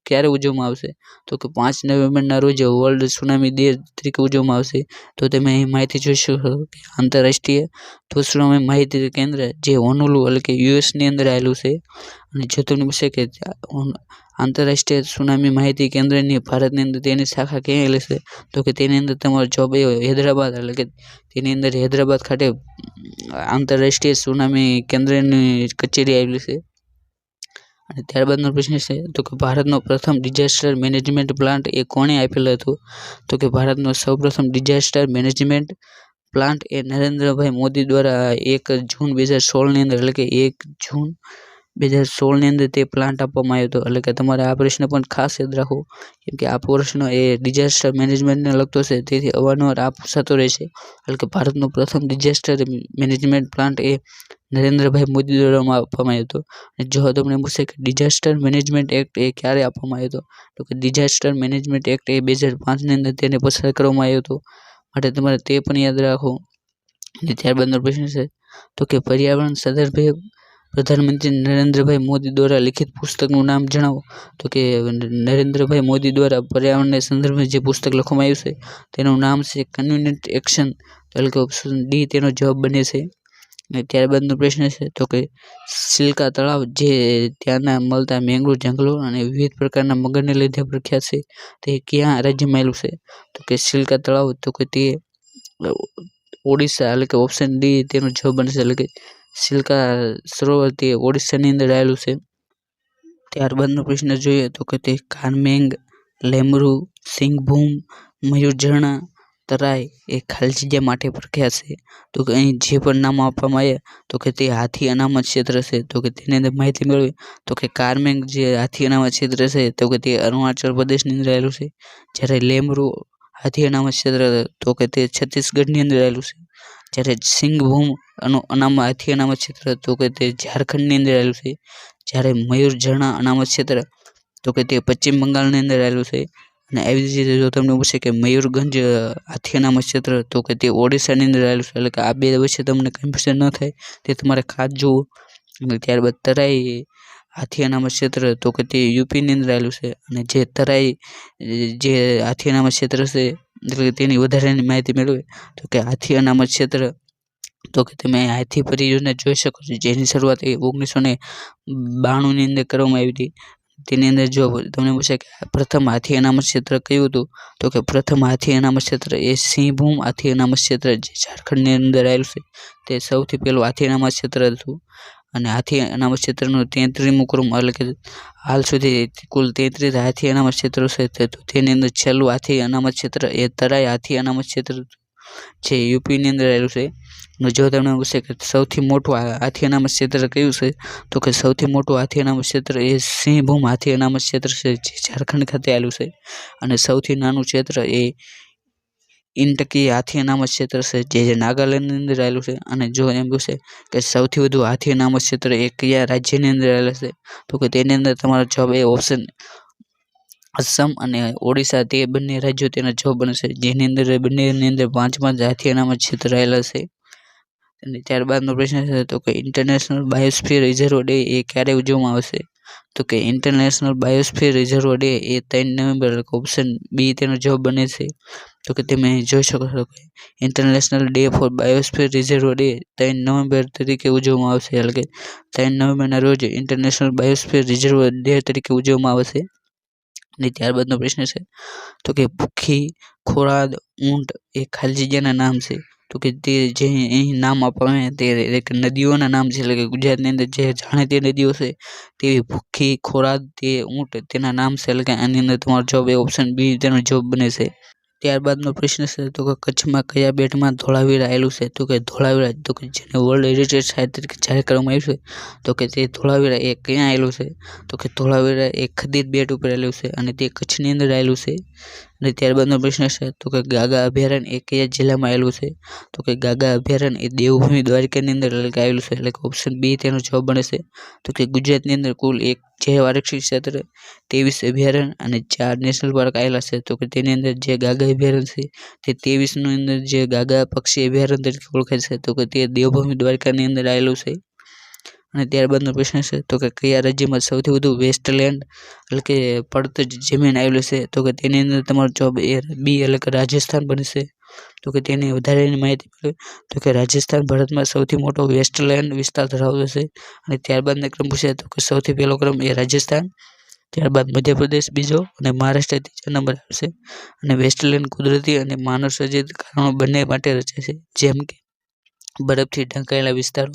A: ક્યારે ઉજવવામાં આવશે? તો કે 5 નવેમ્બરના રોજ વર્લ્ડ ત્સુનામી ડે તરીકે ઉજવવામાં આવશે. તો તમે અહીં માહિતી જોઈ શકો કે આંતરરાષ્ટ્રીય ત્સુનામી માહિતી કેન્દ્ર જે હોનોલુલુ એટલે કે યુએસની અંદર આવેલું છે. અને જો તમને પૂછે કે આંતરરાષ્ટ્રીય ત્સુનામી માહિતી કેન્દ્રની ભારતની અંદર તેની શાખા ક્યાં આવેલી છે? તો કે તેની અંદર તમારો જવાબ એ હૈદરાબાદ એટલે કે તેની અંદર હૈદરાબાદ ખાતે આંતરરાષ્ટ્રીય ત્સુનામી કેન્દ્રની કચેરી આવેલી છે. અને ત્યારબાદનો પ્રશ્ન છે તો કે ભારતનો પ્રથમ ડિઝાસ્ટર મેનેજમેન્ટ પ્લાન્ટ એ કોણે આપેલો હતો? તો કે ભારતનો સૌપ્રથમ ડિઝાસ્ટર મેનેજમેન્ટ પ્લાન્ટ એ નરેન્દ્રભાઈ મોદી દ્વારા 1 જૂન 2016ની અંદર એટલે કે 1 જૂન 2016ની અંદર તે પ્લાન્ટ આપવામાં આવ્યો હતો. એટલે કે તમારે આ પ્રશ્ન પણ ખાસ યાદ રાખો, કેમ કે આ પ્રશ્ન એ ડિઝાસ્ટર મેનેજમેન્ટને લગતો છે, તેથી અવારનવાર આ પૂછાતો રહેશે. એટલે કે ભારતનો પ્રથમ ડિઝાસ્ટર મેનેજમેન્ટ પ્લાન્ટ એ નરેન્દ્રભાઈ મોદી દ્વારા આપવામાં આવ્યો હતો. અને જો તમને પૂછે કે ડિઝાસ્ટર મેનેજમેન્ટ એક્ટ એ ક્યારે આપવામાં આવ્યો હતો? તો કે ડિઝાસ્ટર મેનેજમેન્ટ એક્ટ એ 2005ની અંદર તેને પસાર કરવામાં આવ્યો હતો, માટે તમારે તે પણ યાદ રાખો. અને ત્યારબાદનો પ્રશ્ન છે તો કે પર્યાવરણ સંદર્ભે પ્રધાનમંત્રી નરેન્દ્રભાઈ મોદી દ્વારા લિખિત પુસ્તકનું નામ જણાવો. તો કે નરેન્દ્રભાઈ મોદી દ્વારા પર્યાવરણને સંદર્ભે જે પુસ્તક લખવામાં આવ્યું છે તેનું નામ છે કન્વીનન્ટ એક્શન, એટલે કે ઓપ્શન ડી તેનો જવાબ બને છે. અને ત્યારબાદનો પ્રશ્ન છે તો કે સિલકા તળાવ જે ત્યાંના મળતા મેંગ્રોવ જંગલો અને વિવિધ પ્રકારના મગરને લીધે પ્રખ્યાત છે, તે ક્યાં રાજ્યમાં આવેલું છે? તો કે સિલકા તળાવ તો કે તે ઓડિશા એટલે કે ઓપ્શન ડી તેનો જવાબ બનશે. એટલે કે સિલકા સરોવર તે ઓડિશાની અંદર આવેલું છે. ત્યારબાદનો પ્રશ્ન જોઈએ તો કે તે કારમેંગ, લેમરૂ, સિંઘભૂમ, મયુર ઝરણા, તરાઈ એ ખાલી જગ્યા માટે પ્રખ્યાત છે. તો કે અહીં જે પણ નામ આપવામાં આવ્યા તો કે તે હાથી અનામત ક્ષેત્ર છે. તો કે તેની અંદર માહિતી મેળવી તો કે કારમેંગ જે હાથી અનામત ક્ષેત્ર છે તો કે તે અરુણાચલ પ્રદેશની અંદર આવેલું છે. જ્યારે લેમરૂ હાથી અનામત ક્ષેત્ર તો કે તે છત્તીસગઢની અંદર આવેલું છે. જ્યારે સિંઘભૂમ હાથી અનામત ક્ષેત્ર તો કે તે ઝારખંડની અંદર આવેલું છે. જ્યારે મયુર ઝરણા અનામત ક્ષેત્ર તો કે તે પશ્ચિમ બંગાળની અંદર આવેલું છે. અને આવી જ રીતે જો તમને પૂછે કે મયુરગંજ હાથી અનામત ક્ષેત્ર તો કે તે ઓડિશાની અંદર આવેલું છે. એટલે કે આ બે વચ્ચે તમને કન્ફ્યુઝન ન થાય તે તમારે ખાસ જોવું. અને ત્યારબાદ તરાઈ હાથી અનામત ક્ષેત્ર તો કે તે યુપીની અંદર આવેલું છે. અને જે તરાઈ જે હાથી અનામત ક્ષેત્ર છે એટલે કે તેની વધારાની માહિતી મેળવીએ તો કે હાથી અનામત ક્ષેત્ર, તો કે તમે હાથી પરિયોજના જોઈ શકો છો, જેની શરૂઆત 1992ની અંદર કરવામાં આવી હતી. તેની અંદર જો તમને પૂછે કે પ્રથમ હાથી અનામત ક્ષેત્ર કયું હતું, તો કે પ્રથમ હાથી અનામત ક્ષેત્ર એ સિંહભૂમ હાથી અનામત ક્ષેત્ર જે ઝારખંડની અંદર આવેલું છે, તે સૌથી પહેલું હાથી અનામત ક્ષેત્ર હતું. અને હાથી અનામત ક્ષેત્રનું 33મું ક્રમ, એટલે કે હાલ સુધી કુલ 33 હાથી અનામત ક્ષેત્રો છે. તેની અંદર છેલ્લું હાથી અનામત ક્ષેત્ર એ તરાઈ હાથી અનામત ક્ષેત્ર જે યુપીની અંદર આવેલું છે. જો તમને પૂછે કે સૌથી મોટું હાથી અનામત ક્ષેત્ર કયું છે, તો કે સૌથી મોટું હાથી અનામત ક્ષેત્ર એ સિંહભૂમ હાથી અનામત ક્ષેત્ર છે, જે ઝારખંડ ખાતે આવેલું છે. અને સૌથી નાનું ક્ષેત્ર એ ઇન્ટકી હાથી અનામત ક્ષેત્ર છે, જે નાગાલેન્ડની અંદર આવેલું છે. અને જો એમ પૂછે કે સૌથી વધુ હાથી અનામત ક્ષેત્ર એ કયા રાજ્યની અંદર આવેલા છે, તો કે તેની અંદર તમારો જવાબ એ ઓપ્શન અસમ અને ઓડિશા, તે બંને રાજ્યો તેના જવાબ બનશે, જેની અંદર બંનેની અંદર 5 હાથી અનામત ક્ષેત્ર આવેલા છે. અને ત્યારબાદનો પ્રશ્ન છે તો કે ઇન્ટરનેશનલ બાયોસ્ફિયર રિઝર્વ ડે એ ક્યારે ઉજવવામાં આવશે, તો કે ઇન્ટરનેશનલ બાયોસ્ફિયર રિઝર્વ ડે એ 3 નવેમ્બર, ઓપ્શન બી તેનો જવાબ બને છે. તો કે તમે જોઈ શકો છો કે international day four biosphere reserve day 3 November તરીકે ઉજવવામાં આવશે, એટલે કે 3 નવેમ્બરના રોજ ઇન્ટરનેશનલ બાયોસ્ફિયર રિઝર્વ ડે તરીકે ઉજવવામાં આવશે. અને ત્યારબાદનો પ્રશ્ન છે તો કે ભૂખી, ખોરાદ, ઊંટ એ ખાલી જગ્યાના નામ છે, તો કે તે જે અહીં નામ આપવામાં તે એક નદીઓના નામ છે, એટલે કે ગુજરાતની અંદર જે જાણીતી નદીઓ છે તેવી ભૂખી, ખોરાદ, તે ઊંટ તેના નામ છે, એટલે કે આની અંદર તમારો જવાબ એ ઓપ્શન બી તેનો જવાબ બને છે. ત્યારબાદનો પ્રશ્ન છે તો કે કચ્છમાં કયા બેટમાં ધોળાવીરા આવેલું છે, તો કે ધોળાવીરા, તો કે જેને વર્લ્ડ હેરિટેજ સાઇટ તરીકે જાહેર કરવામાં આવ્યું છે, તો કે તે ધોળાવીરા એ ક્યાં આવેલું છે, તો કે ધોળાવીરા એ ખદીર બેટ ઉપર આવેલું છે અને તે કચ્છની અંદર આવેલું છે. અને ત્યારબાદનો પ્રશ્ન છે તો કે ગાગા અભયારણ્ય એ કયા જિલ્લામાં આવેલું છે, તો કે ગાગા અભયારણ્ય એ દેવભૂમિ દ્વારકાની અંદર આવેલું છે, એટલે કે ઓપ્શન બી તેનો જવાબ બને છે. તો કે ગુજરાતની અંદર કુલ એક જૈવ આરક્ષિત ક્ષેત્ર, 23 અભયારણ્ય અને 4 નેશનલ પાર્ક આવેલા છે, તો કે તેની અંદર જે ગાગા અભયારણ્ય છે તે 23ની અંદર જે ગાગા પક્ષી અભયારણ્ય તરીકે ઓળખાય છે, તો કે તે દેવભૂમિ દ્વારકાની અંદર આવેલું છે. અને ત્યારબાદનો પ્રશ્ન છે તો કે કયા રાજ્યમાં સૌથી વધુ વેસ્ટલેન્ડ, એટલે કે પડતર જમીન આવેલું છે, તો કે તેની અંદર તમારો જવાબ એ બી, એટલે કે રાજસ્થાન બનશે. તો કે તેની વધારેની માહિતી મળે તો કે રાજસ્થાન ભારતમાં સૌથી મોટો વેસ્ટલેન્ડ વિસ્તાર ધરાવતો છે. અને ત્યારબાદનો ક્રમ પૂછે તો કે સૌથી પહેલો ક્રમ એ રાજસ્થાન, ત્યારબાદ મધ્યપ્રદેશ બીજો અને મહારાષ્ટ્ર ત્રીજા નંબર આવશે. અને વેસ્ટલેન્ડ કુદરતી અને માનવ સર્જિત કારણો બંને માટે રચાય છે, જેમ કે બરફથી ઢંકાયેલા વિસ્તારો,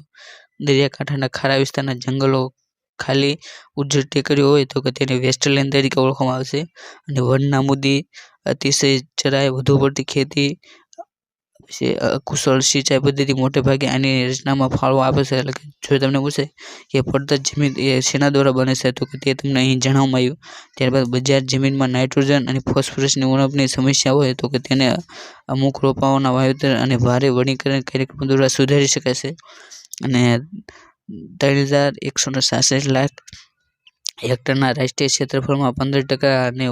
A: દરિયાકાંઠાના ખારા વિસ્તારના જંગલો, ખાલી ઉજ્જડ ટેકરીઓ હોય તો કે તેને વેસ્ટલેન્ડ તરીકે ઓળખવામાં આવશે. અને વનનાબૂદી, અતિશય ચરાઈ, વધુ પડતી ખેતી, પછી અકુશળ સિંચાઈ પદ્ધતિ મોટે ભાગે આની રચનામાં ફાળો આપે છે. એટલે કે જો તમને પૂછે કે પડતર જમીન એ શેના દ્વારા બને છે, તો કે તે તમને અહીં જણાવવામાં આવ્યું. ત્યારબાદ બજાર જમીનમાં નાઇટ્રોજન અને ફોસ્ફરસની ઉણપની સમસ્યા હોય તો કે તેને અમુક રોપાઓના વાવેતર અને ભારે વનીકરણ કાર્યક્રમો દ્વારા સુધારી શકાય છે. અને 3,166 લાખ હેક્ટરના રાષ્ટ્રીય ક્ષેત્રફળમાં 15% અને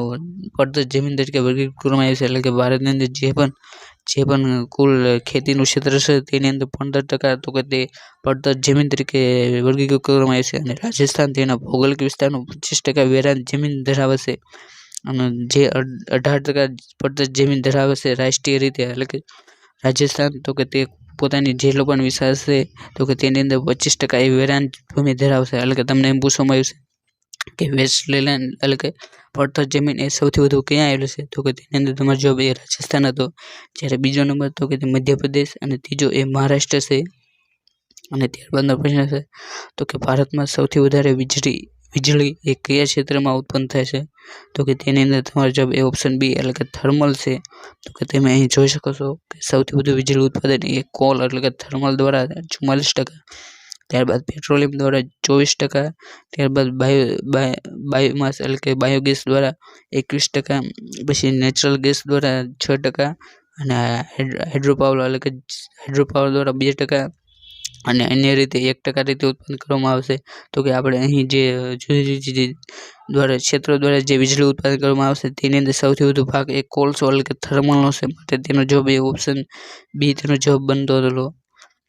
A: પડતર જમીન તરીકે વર્ગીકૃત કરવામાં આવી છે, એટલે કે ભારતની અંદર જે પણ કુલ ખેતીનું ક્ષેત્ર છે તેની અંદર 15% તો કે તે પડતર જમીન તરીકે વર્ગીકૃત કરવામાં આવી છે. અને રાજસ્થાન તેના ભૌગોલિક વિસ્તારનું 25% વેરાન જમીન ધરાવે છે, અને જે 18% પડતર જમીન ધરાવે છે રાષ્ટ્રીય રીતે, એટલે કે રાજસ્થાન, તો કે તે પોતાની જે લોકોનો વિસ્તાર છે તો કે તેની અંદર 25% એ વેરાન ભૂમિ ધરાવે છે. એટલે કે તમને એમ પૂછવામાં આવ્યું છે કે વેસ્ટલેન્ડ, એટલે કે પડતર જમીન એ સૌથી વધુ ક્યાં આવેલું છે, તો કે તેની અંદર તમારો જવાબ એ રાજસ્થાન હતો. જ્યારે બીજો નંબર તો કે તે મધ્યપ્રદેશ અને ત્રીજો એ મહારાષ્ટ્ર છે. અને ત્યારબાદનો પ્રશ્ન છે તો કે ભારતમાં સૌથી વધારે વીજળી એ કયા ક્ષેત્રમાં ઉત્પન્ન થાય છે, તો કે તેની અંદર તમારો જવાબ એ ઓપ્શન બી, એટલે કે થર્મલ છે. તો કે તમે અહીં જોઈ શકો છો કે સૌથી વધુ વીજળી ઉત્પાદન એ કોલ, એટલે કે થર્મલ દ્વારા 44%, ત્યારબાદ પેટ્રોલિયમ દ્વારા 24%, ત્યારબાદ બાયોમાસ, એટલે કે બાયોગેસ દ્વારા 21%, પછી નેચરલ ગેસ દ્વારા 6%, અને હાઇડ્રોપાવર, એટલે કે હાઇડ્રોપાવર દ્વારા 2%, અને અન્ય રીતે 1% રીતે ઉત્પન્ન કરવામાં આવશે. તો કે આપણે અહીં જે જુદી જુદી ક્ષેત્રો દ્વારા જે વીજળી ઉત્પાદન કરવામાં આવશે તેની અંદર સૌથી વધુ ભાગ એ કોલસો, એટલે કે થર્મલનો છે, માટે તેનો જવાબ એ ઓપ્શન બી તેનો જવાબ બનતો હતો.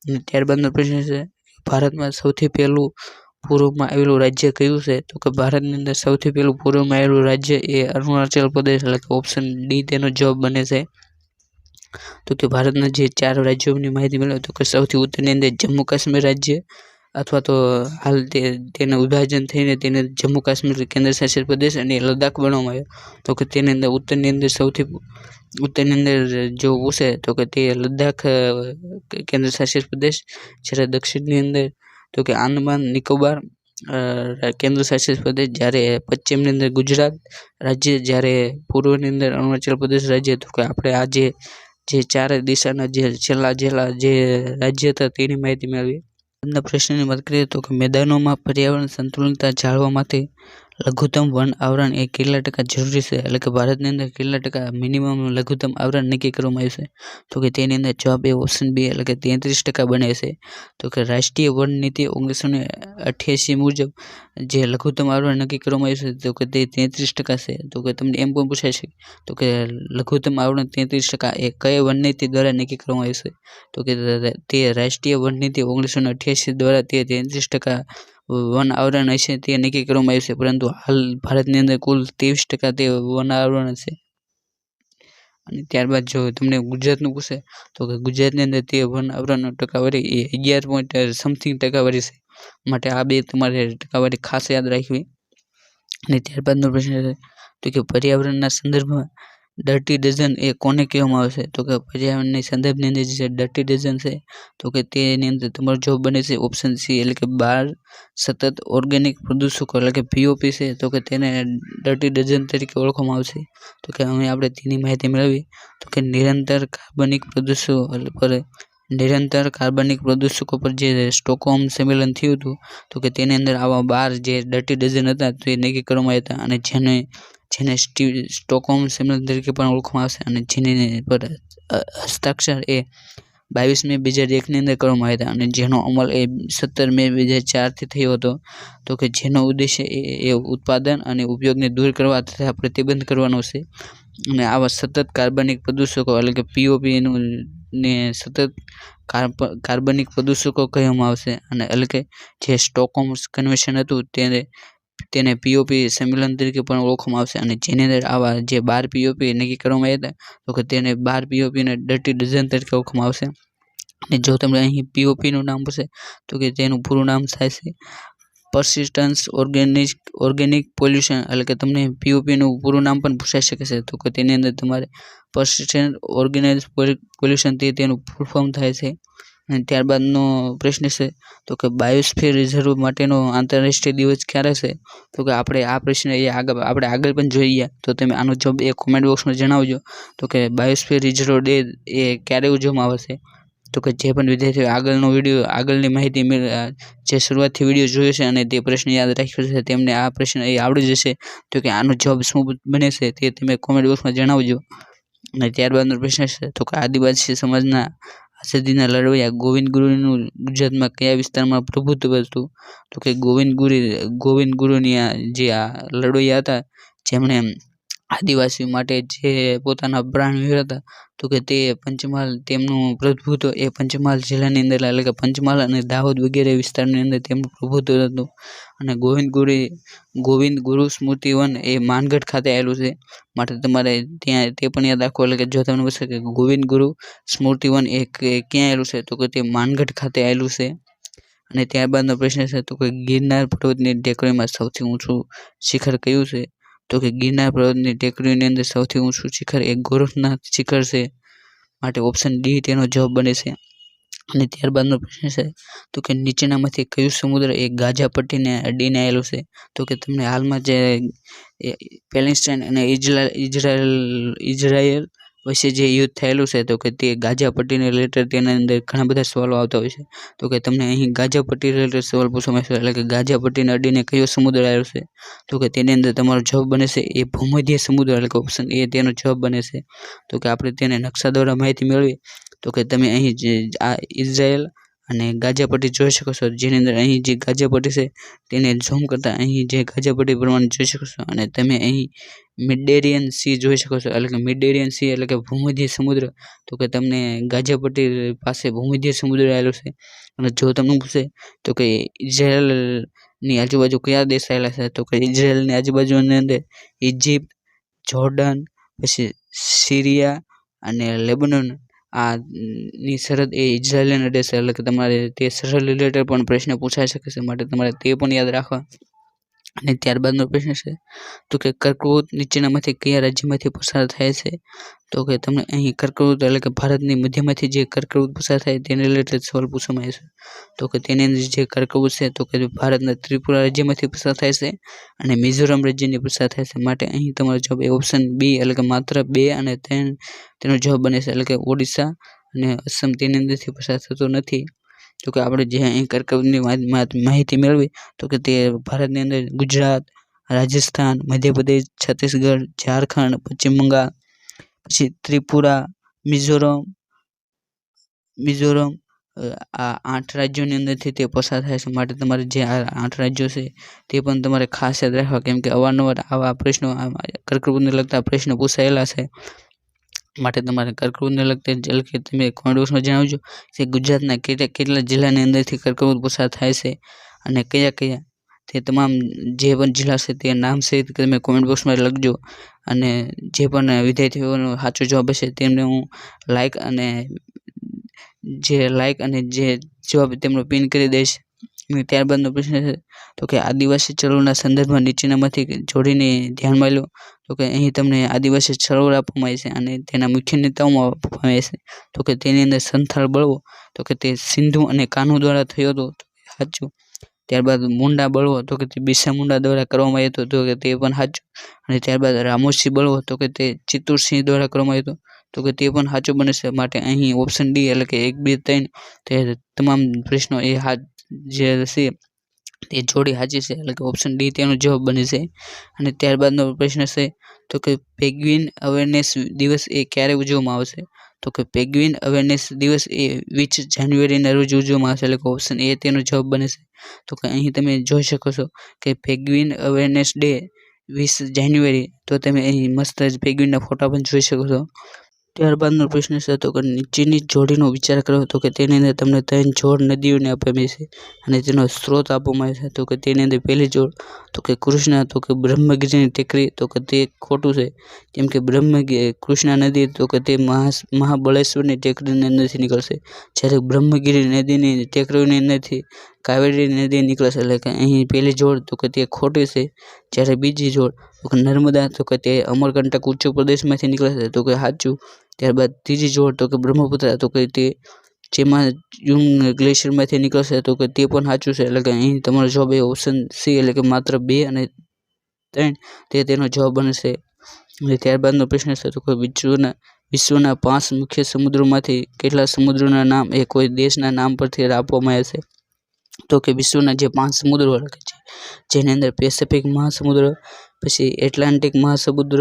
A: અને ત્યારબાદનો પ્રશ્ન છે ભારતમાં સૌથી પહેલું પૂર્વમાં આવેલું રાજ્ય કયું છે, તો કે ભારતની અંદર સૌથી પહેલું પૂર્વમાં આવેલું રાજ્ય એ અરુણાચલ પ્રદેશ, એટલે કે ઓપ્શન ડી તેનો જવાબ બને છે. તો કે ભારતના જે 4 રાજ્યોની માહિતી મેળવો તો કે સૌથી ઉત્તરની અંદર જમ્મુ કાશ્મીર રાજ્ય અથવા તો હાલ તેનું વિભાજન થઈને તેને જમ્મુ કાશ્મીર કેન્દ્ર શાસિત પ્રદેશ અને લદ્દાખ બનાવવામાં આવ્યો. તો કે તેની અંદર ઉત્તરની અંદર સૌથી ઉત્તરની અંદર જો પૂછે તો કે તે લદ્દાખ કેન્દ્ર શાસિત પ્રદેશ, જ્યારે દક્ષિણની અંદર તો કે આંદામાન નિકોબાર કેન્દ્ર શાસિત પ્રદેશ, જ્યારે પશ્ચિમની અંદર ગુજરાત રાજ્ય, જ્યારે પૂર્વની અંદર અરુણાચલ પ્રદેશ રાજ્ય. તો કે આપણે આ જે 4 દિશાના જે છેલ્લા જે રાજ્ય હતા તેની માહિતી મેળવી. આજના પ્રશ્નની વાત કરીએ તો કે મેદાનોમાં પર્યાવરણ સંતુલનતા જાળવવા માટે લઘુત્તમ વન આવરણ એ કેટલા ટકા જરૂરી છે, એટલે કે ભારતની અંદર કેટલા ટકા મિનિમમ લઘુત્તમ આવરણ નક્કી કરવામાં આવ્યું છે. તો કે તેની અંદર જવાબ એ ઓપ્શન બી એટલે કે 33% બને છે. તો કે રાષ્ટ્રીય વન નીતિ 1988 મુજબ જે લઘુત્તમ આવરણ નક્કી કરવામાં આવ્યું છે તો કે તે 33% છે. તો કે તમને એમ પણ પૂછાય છે તો કે લઘુત્તમ આવરણ 33% એ કઈ વન નીતિ દ્વારા નક્કી કરવામાં આવ્યું છે. તો કે તે રાષ્ટ્રીય વન નીતિ 1988 દ્વારા તે 33% વન આવરણ હશે તે નક્કી કરવામાં આવ્યું છે, પરંતુ હાલ ભારતની અંદર કુલ 23% તે વન આવરણ છે. અને ત્યારબાદ જો તમને ગુજરાતનું પૂછે તો કે ગુજરાતની અંદર તે વન આવરણ ટકાવારી એ 11.something ટકાવારી છે. માટે આ બે તમારે ટકાવારી ખાસ યાદ રાખવી. અને ત્યારબાદનો પ્રશ્ન છે તો કે પર્યાવરણના સંદર્ભમાં ડર્ટી ડઝન એ કોને કહેવામાં આવે છે. તો કે પર્યાવરણની સંદર્ભની અંદર જે ડર્ટી ડઝન છે તો કે તેની અંદર તમારો જવાબ બને છે ઓપ્શન સી એટલે કે 12 સતત ઓર્ગેનિક પ્રદૂષકો એટલે કે પીઓપી છે. તો કે તેને ડર્ટી ડઝન તરીકે ઓળખવામાં આવશે. તો કે હવે આપણે તેની માહિતી મેળવી તો કે નિરંતર કાર્બનિક પ્રદૂષકો પર જે સ્ટોકહોમ સંમેલન થયું હતું તો કે તેની અંદર આવા 12 જે ડર્ટી ડઝન હતા તે નક્કી કરવામાં આવ્યા હતા, અને જેને સ્ટોકહોમ સંમેલન તરીકે પણ ઓળખવામાં આવશે, અને જેની પર હસ્તાક્ષર એ 22 મે 2001ની અંદર કરવામાં આવ્યા હતા, અને જેનો અમલ એ 17 મે 2004થી થયો હતો. તો કે જેનો ઉદ્દેશ્ય એ ઉત્પાદન અને ઉપયોગને દૂર કરવા તથા પ્રતિબંધ કરવાનો છે. અને આવા સતત કાર્બનિક પ્રદૂષકો એટલે કે પીઓપીનું ને સતત કાર્બનિક પ્રદૂષકો કહેવામાં આવશે, અને એટલે કે જે સ્ટોકહોમ કન્વેન્શન હતું તેને પીઓપી સંમેલન તરીકે પણ ઓળખવામાં આવશે, અને જેની અંદર આવા જે 12 પીઓપી નક્કી કરવામાં આવ્યા હતા તો કે તેને 12 પીઓપીને ડર્ટી ડઝન તરીકે ઓળખવામાં આવશે. અને જો તમને અહીં પીઓપીનું નામ પૂછે તો કે તેનું પૂરું નામ થાય છે persistence organic pollution, એટલે કે તમને પીઓપીનું પૂરું નામ પણ પૂછાઈ શકે છે. તો કે તેની અંદર તમારે persistent organic pollution તેનું ફૂલ ફોર્મ થાય છે. અને ત્યારબાદનો પ્રશ્ન છે તો કે બાયોસ્ફિયર રિઝર્વ માટેનો આંતરરાષ્ટ્રીય દિવસ ક્યારે છે. તો કે આપણે આ પ્રશ્ન આપણે આગળ પણ જોઈએ, તો તમે આનો જવાબ એ કોમેન્ટ બોક્સમાં જણાવજો. તો કે બાયોસ્ફિયર રિઝર્વ ડે એ ક્યારે ઉજવવામાં આવશે. તો કે જે પણ વિદ્યાર્થીઓ આગળની માહિતી જે શરૂઆતથી વિડીયો જોયો છે અને તે પ્રશ્ન યાદ રાખ્યો છે તેમને આ પ્રશ્ન એ આવડી જશે. તો કે આનો જવાબ શું બને છે તે તમે કોમેન્ટ બોક્સમાં જણાવજો. અને ત્યારબાદનો પ્રશ્ન છે તો કે આદિવાસી સમાજના આઝાદીના લડવૈયા ગોવિંદ ગુરુનું ગુજરાતમાં કયા વિસ્તારમાં પ્રભુત્વ હતું. તો કે ગોવિંદ ગુરુની જે આ લડવૈયા હતા જેમણે આદિવાસીઓ માટે જે પોતાના પ્રાણ વ્યુહ હતા તો કે તે પંચમહાલ તેમનું પ્રભુત્વ એ પંચમહાલ જિલ્લાની અંદર એટલે કે પંચમહાલ અને દાહોદ વગેરે વિસ્તારની અંદર તેમનું પ્રભુત્વ હતું. અને ગોવિંદ ગુરુ સ્મૃતિ વન એ માનગઢ ખાતે આવેલું છે, માટે તમારે ત્યાં તે પણ યાદ રાખો. એટલે કે જો તમને પૂછે કે ગોવિંદ ગુરુ સ્મૃતિ વન એ ક્યાં આવેલું છે તો કે તે માનગઢ ખાતે આવેલું છે. અને ત્યારબાદનો પ્રશ્ન છે તો કે ગિરનાર પર્વતની ટેકરીમાં સૌથી ઊંચું શિખર કયું છે. તો કે ગિરનાર પર્વતની ટેકરીની અંદર સૌથી ઊંચું શિખર એ ગોરખનાથ શિખર છે, માટે ઓપ્શન ડી તેનો જવાબ બને છે. અને ત્યારબાદનો પ્રશ્ન છે તો કે નીચેનામાંથી કયું સમુદ્ર એ ગાઝા પટ્ટીને અડીને આવેલું છે. તો કે તમને હાલમાં જે પેલેસ્ટાઇન અને ઇઝરાયલ વચ્ચે જે યુદ્ધ થયેલું છે તો કે તે ગાઝા પટ્ટીને રિલેટેડ તેના અંદર ઘણા બધા સવાલો આવતા હોય છે. તો કે તમને અહીં ગાઝા પટ્ટી રિલેટેડ સવાલ પૂછવામાં આવશે, એટલે કે ગાઝા પટ્ટીને અડીને કયો સમુદ્ર આવેલો છે. તો કે તેની અંદર તમારો જવાબ બને છે એ ભૂમધ્ય સમુદ્ર, એટલે કે ઓપ્શન એ તેનો જવાબ બને છે. તો કે આપણે તેને નકશા દ્વારા માહિતી મેળવી તો કે તમે અહીં આ ઇઝરાયલ અને ગાઝા પટ્ટી જોઈ શકો છો, જેની અંદર અહીં જે ગાઝા પટ્ટી છે તેને ઝૂમ કરતા અહીં જે ગાઝા પટ્ટી પ્રમાણે જોઈ શકો છો. અને તમે અહીં મિડેરિયન સી જોઈ શકો છો, એટલે કે મિડેરિયન સી એટલે કે ભૂમધ્ય સમુદ્ર. તો કે તમને ગાઝા પટ્ટી પાસે ભૂમધ્ય સમુદ્ર આવેલો છે. અને જો તમને પૂછે તો કે ઇઝરાયલની આજુબાજુ કયા દેશ આવેલા છે. તો કે ઇઝરાયલની આજુબાજુની અંદર ઇજિપ્ત, જોર્ડન, પછી સિરિયા અને લેબનોન આ ની સરહદ એ ઇઝરાયલ નડે છે, એટલે કે તમારે તે સરહદ રિલેટેડ પણ પ્રશ્ન પૂછાઈ શકે છે, માટે તમારે તે પણ યાદ રાખવા. અને ત્યારબાદનો પ્રશ્ન છે તો કે કર્કવૃત નીચેનામાંથી કયા રાજ્યમાંથી પસાર થાય છે? તો કે તમને અહીં કર્કવૃત એટલે કે ભારતની મધ્યમાંથી જે કર્કવૃત પસાર થાય તેને રિલેટેડ સવાલ પૂછવામાં આવે છે. તો કે તેની અંદર જે કર્કવૃત છે તો કે ભારતના ત્રિપુરા રાજ્યમાંથી પસાર થાય છે અને મિઝોરમ રાજ્યની પસાર થાય છે, માટે અહીં તમારો જવાબ એ ઓપ્શન બી એટલે કે માત્ર 2 અને 3 તેનો જવાબ બને છે, એટલે કે ઓડિશા અને અસમ તેની અંદરથી પસાર થતો નથી. તો કે આપણે જે અહીં કર્કવૃતની માહિતી મેળવી તો કે તે ભારતની અંદર ગુજરાત, રાજસ્થાન, મધ્યપ્રદેશ, છત્તીસગઢ, ઝારખંડ, પશ્ચિમ બંગાળ, પછી ત્રિપુરા, મિઝોરમ આ 8 રાજ્યોની અંદરથી તે પસાર થાય છે, માટે તમારે જે આ 8 રાજ્યો છે તે પણ તમારે ખાસ યાદ રાખવા, કેમ કે અવારનવાર આવા પ્રશ્નો કર્કવૃતને લગતા પ્રશ્નો પૂછાયેલા છે, માટે તમારે કર્કવૃતને લગતા એટલે કે તમે કોમેન્ટ બોક્સમાં જણાવજો કે ગુજરાતના કેટલા જિલ્લાની અંદરથી કર્કવૃત પસાર થાય છે અને કયા તે તમામ જે પણ જિલ્લા છે તે નામ સહિત તમે કોમેન્ટ બોક્સમાં લખજો. અને જે પણ વિદ્યાર્થીઓનો સાચો જવાબ હશે તેમને હું લાઈક અને જે જવાબ તેમનો પિન કરી દઈશ. ત્યારબાદનો પ્રશ્ન છે તો કે આદિવાસી ચળવળના સંદર્ભમાં નીચેનામાંથી જોડીને ધ્યાનમાં લો. તો કે અહીં તમને આદિવાસી ચળવળ આપવામાં આવી છે અને તેના મુખ્ય નેતાઓમાં આપવામાં આવે છે. તો કે તેની અંદર સંથાલ બળવો તો કે તે સિંધુ અને કાન્હુ દ્વારા થયો હતો, સાચું. ત્યારબાદ મુંડા બળવો તો કે તે બિરસા મુંડા દ્વારા કરવામાં આવ્યો હતો, તો કે તે પણ સાચું. અને ત્યારબાદ રામોસી બળવો તો કે તે ચિત્તુરસિંહ દ્વારા કરવામાં આવ્યો હતો, તો કે તે પણ સાચું બને છે, માટે અહીં ઓપ્શન ડી એટલે કે 1, 2, 3 તે તમામ પ્રશ્નો એ જે છે તે જોડી સાચી છે, એટલે કે ઓપ્શન ડી તેનો જવાબ બને છે. અને ત્યારબાદનો પ્રશ્ન છે તો કે પેંગ્વિન અવેરનેસ દિવસ એ ક્યારે ઉજવવામાં આવશે? તો કે પેંગ્વિન અવેરનેસ દિવસ એ 20 જાન્યુઆરીના રોજ ઉજવવામાં આવશે, એટલે કે ઓપ્શન એ તેનો જવાબ બને છે. તો કે અહીં તમે જોઈ શકો છો કે પેંગ્વિન અવેરનેસ ડે 20 જાન્યુઆરી, તો તમે અહીં મસ્ત પેંગ્વિનના ફોટા પણ જોઈ શકો છો. ત્યારબાદનો પ્રશ્ન છે તો કે નીચેની જોડીનો વિચાર કરો. તો કે તેની અંદર તમને 3 જોડ નદીઓને આપવામાં છે અને તેનો સ્ત્રોત આપવામાં આવે છે. તો કે તેની અંદર પહેલી જોડ તો કે કૃષ્ણા તો કે બ્રહ્મગીરીની ટેકરી, તો કે તે ખોટું છે, કેમ કે કૃષ્ણા નદી તો કે તે મહાબળેશ્વરની ટેકરીની અંદરથી નીકળશે, જ્યારે બ્રહ્મગીરી નદીની ટેકરીની અંદરથી કાવેરી નદી નીકળે છે, એટલે કે અહીં પહેલી જોડ તો કે તે ખોટી છે. જ્યારે બીજી જોડ તો કે નર્મદા તો કે તે અમરકંટક ઉચ્ચ પ્રદેશમાંથી નીકળે છે, તો કે સાચું. ત્યારબાદ ત્રીજી જોડ તો કે બ્રહ્મપુત્ર તો કે તે જેમાં ગ્લેશિયરમાંથી નીકળશે, તો કે તે પણ સાચું છે, એટલે કે અહીં તમારો જવાબ એ ઓપ્શન સી એટલે કે માત્ર 2 અને 3 તે તેનો જવાબ બનશે. અને ત્યારબાદનો પ્રશ્ન છે તો કે વિશ્વના 5 મુખ્ય સમુદ્રોમાંથી કેટલા સમુદ્રોના નામ એ કોઈ દેશના નામ પરથી આપવામાં આવે છે? તો કે વિશ્વના જે 5 સમુદ્રો છે જેની અંદર પેસિફિક મહાસમુદ્ર, પછી એટલાન્ટિક મહાસમુદ્ર,